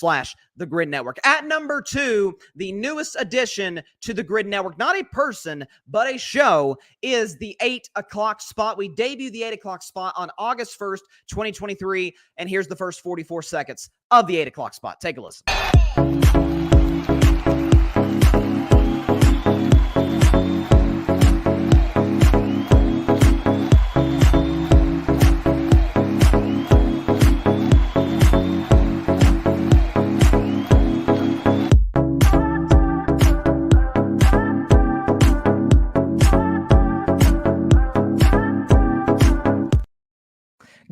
the Gryd Network. At number 2, the newest addition to the Gryd Network, not a person, but a show, is the 8 o'clock spot. We debuted the 8 o'clock spot on August 1st, 2023. And here's the first 44 seconds of the 8 o'clock spot. Take a listen.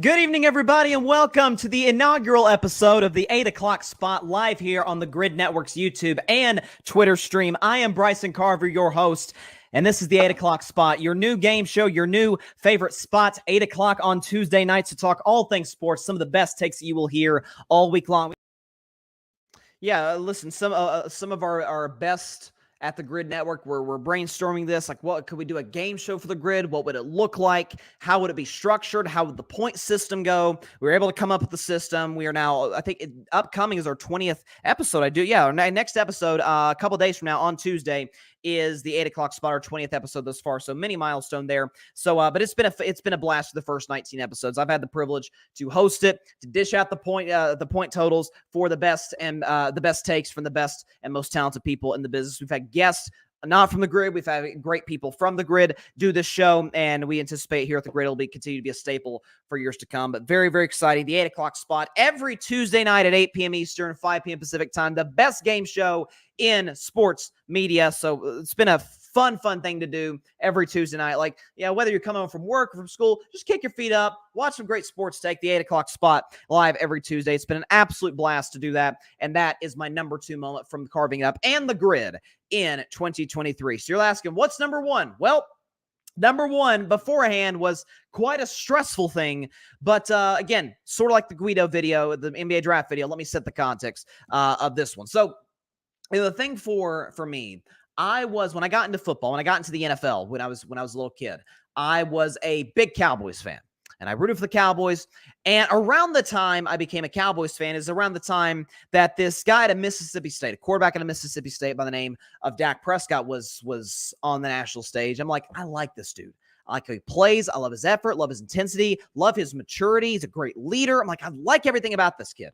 Good evening, everybody, and welcome to the inaugural episode of the 8 o'clock spot live here on the Gryd Network's YouTube and Twitter stream. I am Bryson Carver, your host. And this is the 8 o'clock spot, your new game show, your new favorite spot, 8 o'clock on Tuesday nights to talk all things sports, some of the best takes that you will hear all week long. Yeah, listen, some of our best at the Gryd Network, we're brainstorming this, like what could we do a game show for the Gryd? What would it look like? How would it be structured? How would the point system go? We were able to come up with the system. We are now, I think upcoming is our 20th episode. Our next episode, a couple days from now on Tuesday, is the 8 o'clock spot, our 20th episode thus far. So many milestone there. So, but it's been a blast for the first 19 episodes. I've had the privilege to host it, to dish out the point totals for the best and the best takes from the best and most talented people in the business. We've had guests not from the Gryd. We've had great people from the Gryd do this show, and we anticipate here at the Gryd it'll continue to be a staple for years to come. But very, very exciting. The 8 o'clock spot every Tuesday night at 8 p.m. Eastern, 5 p.m. Pacific time. The best game show in sports media. So it's been a fun thing to do every Tuesday night. Like, whether you're coming home from work or from school, just kick your feet up, watch some great sports take, the 8 o'clock spot live every Tuesday. It's been an absolute blast to do that. And that is my number 2 moment from Carving It Up and the Gryd in 2023. So you're asking, what's number 1? Well, number 1 beforehand was quite a stressful thing, but again, sort of like the Guido video, the NBA draft video. Let me set the context of this one. So the thing for me, when I got into football, when I got into the NFL, when I was a little kid, I was a big Cowboys fan. And I rooted for the Cowboys. And around the time I became a Cowboys fan is around the time that this guy at Mississippi State, a quarterback at Mississippi State by the name of Dak Prescott was on the national stage. I'm like, I like this dude. I like how he plays. I love his effort, love his intensity, love his maturity. He's a great leader. I'm like, I like everything about this kid.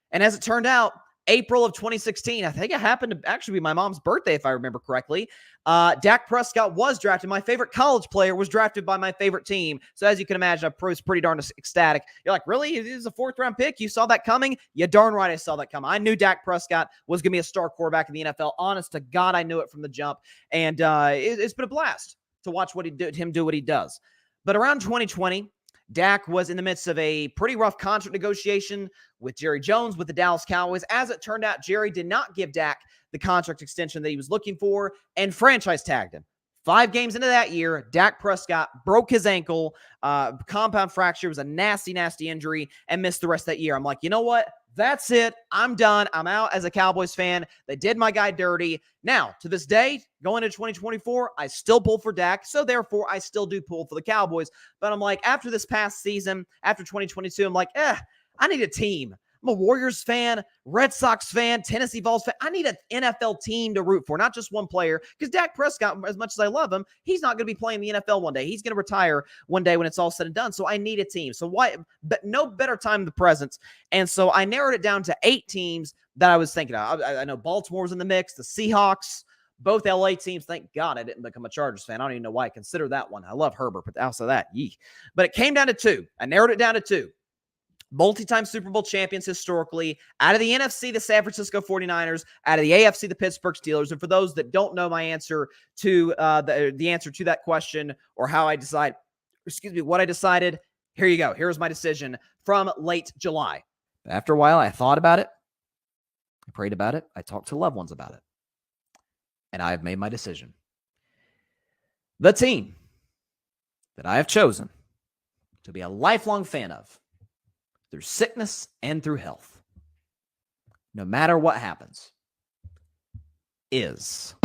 And as it turned out, April of 2016, I think it happened to actually be my mom's birthday, if I remember correctly. Dak Prescott was drafted. My favorite college player was drafted by my favorite team. So as you can imagine, I was pretty darn ecstatic. You're like, really? It is a 4th-round pick? You saw that coming? Yeah, darn right I saw that coming. I knew Dak Prescott was going to be a star quarterback in the NFL. Honest to God, I knew it from the jump. And it's been a blast to watch him do what he does. But around 2020, Dak was in the midst of a pretty rough contract negotiation with Jerry Jones with the Dallas Cowboys. As it turned out, Jerry did not give Dak the contract extension that he was looking for and franchise tagged him. 5 games into that year, Dak Prescott broke his ankle, compound fracture. It was a nasty, nasty injury, and missed the rest of that year. I'm like, you know what? That's it. I'm done. I'm out as a Cowboys fan. They did my guy dirty. Now, to this day, going into 2024, I still pull for Dak, so therefore I still do pull for the Cowboys. But I'm like, after this past season, after 2022, I'm like, I need a team. I'm a Warriors fan, Red Sox fan, Tennessee Vols fan. I need an NFL team to root for, not just one player. Because Dak Prescott, as much as I love him, he's not going to be playing the NFL one day. He's going to retire one day when it's all said and done. So I need a team. So why? But no better time than the present. And so I narrowed it down to 8 teams that I was thinking of. I know Baltimore was in the mix, the Seahawks, both LA teams. Thank God I didn't become a Chargers fan. I don't even know why I consider that one. I love Herbert, but outside of that, yee. But it came down to 2. I narrowed it down to 2. Multi-time Super Bowl champions historically. Out of the NFC, the San Francisco 49ers. Out of the AFC, the Pittsburgh Steelers. And for those that don't know my answer to the answer to that question, or how I decide, what I decided, here you go. Here's my decision from late July. After a while, I thought about it. I prayed about it. I talked to loved ones about it. And I have made my decision. The team that I have chosen to be a lifelong fan of, through sickness and through health, no matter what happens, is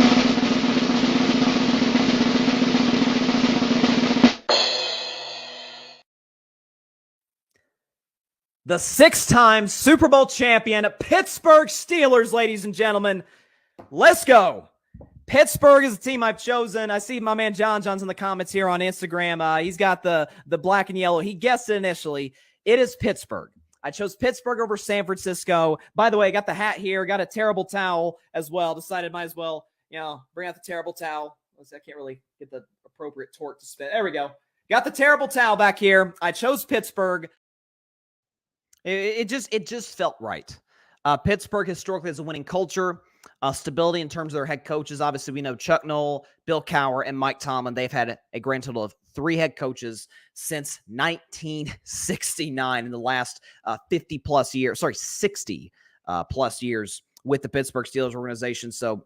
the 6-time Super Bowl champion Pittsburgh Steelers, ladies and gentlemen. Let's go. Pittsburgh is the team I've chosen. I see my man John's in the comments here on Instagram. He's got the black and yellow. He guessed it initially. It is Pittsburgh. I chose Pittsburgh over San Francisco. By the way, I got the hat here. Got a terrible towel as well. Decided might as well, bring out the terrible towel. I can't really get the appropriate torque to spit. There we go. Got the terrible towel back here. I chose Pittsburgh. It just felt right. Pittsburgh historically has a winning culture. Stability in terms of their head coaches. Obviously, we know Chuck Noll, Bill Cowher, and Mike Tomlin. They've had a grand total of 3 head coaches since 1969 in the last 60 plus years with the Pittsburgh Steelers organization. So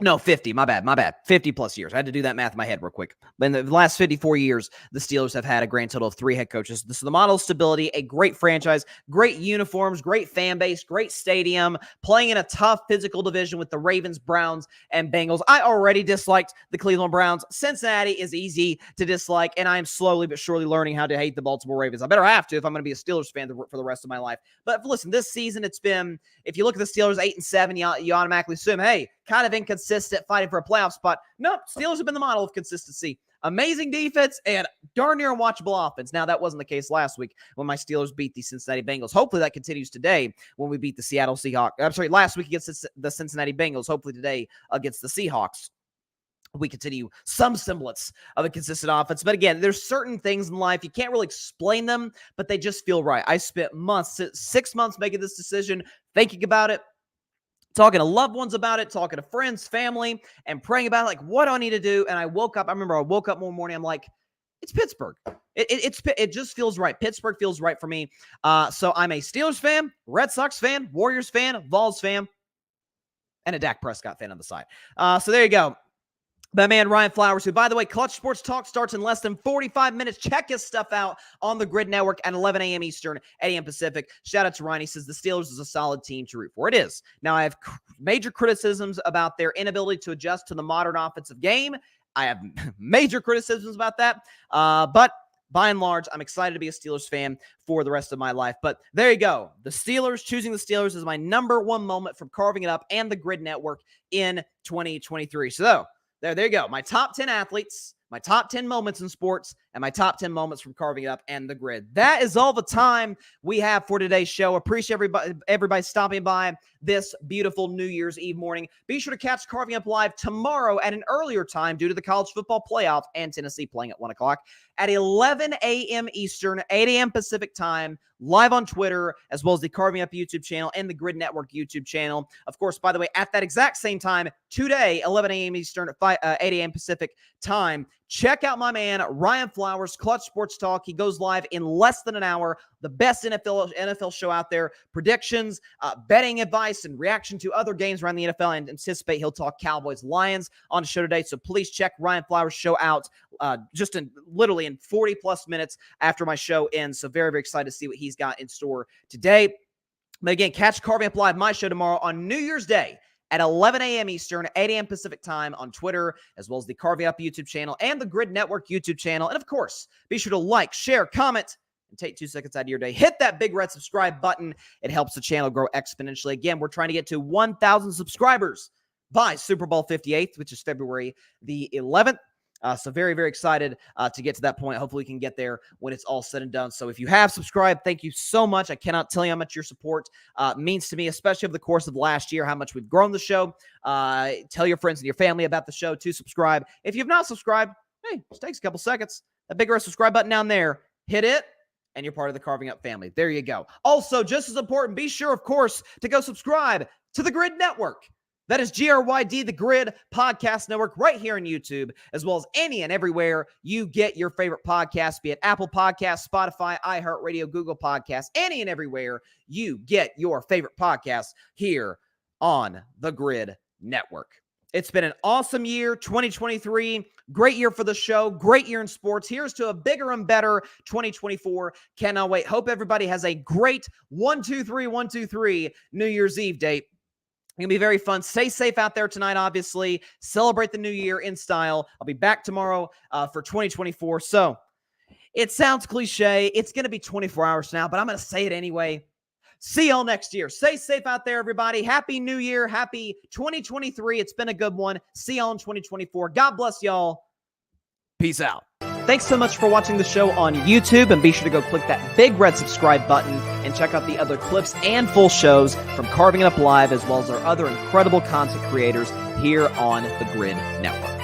No, 50. My bad. 50 plus years. I had to do that math in my head real quick. But in the last 54 years, the Steelers have had a grand total of 3 head coaches. This is the model of stability, a great franchise, great uniforms, great fan base, great stadium, playing in a tough physical division with the Ravens, Browns, and Bengals. I already disliked the Cleveland Browns. Cincinnati is easy to dislike, and I am slowly but surely learning how to hate the Baltimore Ravens. I better have to if I'm going to be a Steelers fan for the rest of my life. But listen, this season, it's been, if you look at the Steelers 8-7, you automatically assume, hey, kind of inconsistent, fighting for a playoff spot. Nope, Steelers have been the model of consistency. Amazing defense and darn near unwatchable offense. Now, that wasn't the case last week when my Steelers beat the Cincinnati Bengals. Hopefully that continues today when we beat the Seattle Seahawks. I'm sorry, last week against the Cincinnati Bengals. Hopefully today against the Seahawks, we continue some semblance of a consistent offense. But again, there's certain things in life, you can't really explain them, but they just feel right. I spent 6 months making this decision, thinking about it, talking to loved ones about it, talking to friends, family, and praying about it, like, what do I need to do? And I woke up one morning, I'm like, it's Pittsburgh. It just feels right. Pittsburgh feels right for me. So I'm a Steelers fan, Red Sox fan, Warriors fan, Vols fan, and a Dak Prescott fan on the side. So there you go. My man Ryan Flowers, who, by the way, Clutch Sports Talk starts in less than 45 minutes. Check his stuff out on the Gryd Network at 11 a.m. Eastern, 8 a.m. Pacific. Shout out to Ryan. He says the Steelers is a solid team to root for. It is. Now, I have major criticisms about their inability to adjust to the modern offensive game. I have major criticisms about that. But by and large, I'm excited to be a Steelers fan for the rest of my life. But there you go. The Steelers, choosing the Steelers is my number one moment from Carving It Up and the Gryd Network in 2023. So, there you go. My top 10 athletes, my top 10 moments in sports, and my top 10 moments from Carving It Up and the Gryd. That is all the time we have for today's show. Appreciate everybody stopping by this beautiful New Year's Eve morning. Be sure to catch Carving Up live tomorrow at an earlier time due to the college football playoff and Tennessee playing at 1 o'clock at 11 a.m. Eastern, 8 a.m. Pacific time, live on Twitter, as well as the Carving Up YouTube channel and the Gryd Network YouTube channel. Of course, by the way, at that exact same time, today, 11 a.m. Eastern, 8 a.m. Pacific time, check out my man, Ryan Flowers, Clutch Sports Talk. He goes live in less than an hour. The best NFL show out there. Predictions, betting advice, and reaction to other games around the NFL. And anticipate he'll talk Cowboys, Lions on the show today. So please check Ryan Flowers' show out literally in 40-plus minutes after my show ends. So very, very excited to see what he's got in store today. But again, catch Carving Up Live, my show tomorrow on New Year's Day at 11 a.m. Eastern, 8 a.m. Pacific time on Twitter, as well as the Carving Up YouTube channel and the Gryd Network YouTube channel. And of course, be sure to like, share, comment, and take 2 seconds out of your day. Hit that big red subscribe button. It helps the channel grow exponentially. Again, we're trying to get to 1,000 subscribers by Super Bowl 58, which is February the 11th. So very, very excited to get to that point. Hopefully we can get there when it's all said and done. So if you have subscribed, thank you so much. I cannot tell you how much your support means to me, especially over the course of last year, how much we've grown the show. Tell your friends and your family about the show to subscribe. If you've not subscribed, hey, just takes a couple seconds. That big red subscribe button down there, hit it, and you're part of the Carving Up family. There you go. Also, just as important, be sure, of course, to go subscribe to the Gryd Network. That is GRYD, the Gryd Podcast Network, right here on YouTube, as well as any and everywhere you get your favorite podcasts, be it Apple Podcasts, Spotify, iHeartRadio, Google Podcasts, any and everywhere you get your favorite podcasts here on the Gryd Network. It's been an awesome year, 2023. Great year for the show. Great year in sports. Here's to a bigger and better 2024. Cannot wait. Hope everybody has a great 1-2-3 New Year's Eve date. It's going to be very fun. Stay safe out there tonight, obviously. Celebrate the new year in style. I'll be back tomorrow for 2024. So it sounds cliche. It's going to be 24 hours now, but I'm going to say it anyway. See y'all next year. Stay safe out there, everybody. Happy New Year. Happy 2023. It's been a good one. See y'all in 2024. God bless y'all. Peace out. Thanks so much for watching the show on YouTube, and be sure to go click that big red subscribe button and check out the other clips and full shows from Carving It Up Live, as well as our other incredible content creators here on the Gryd Network.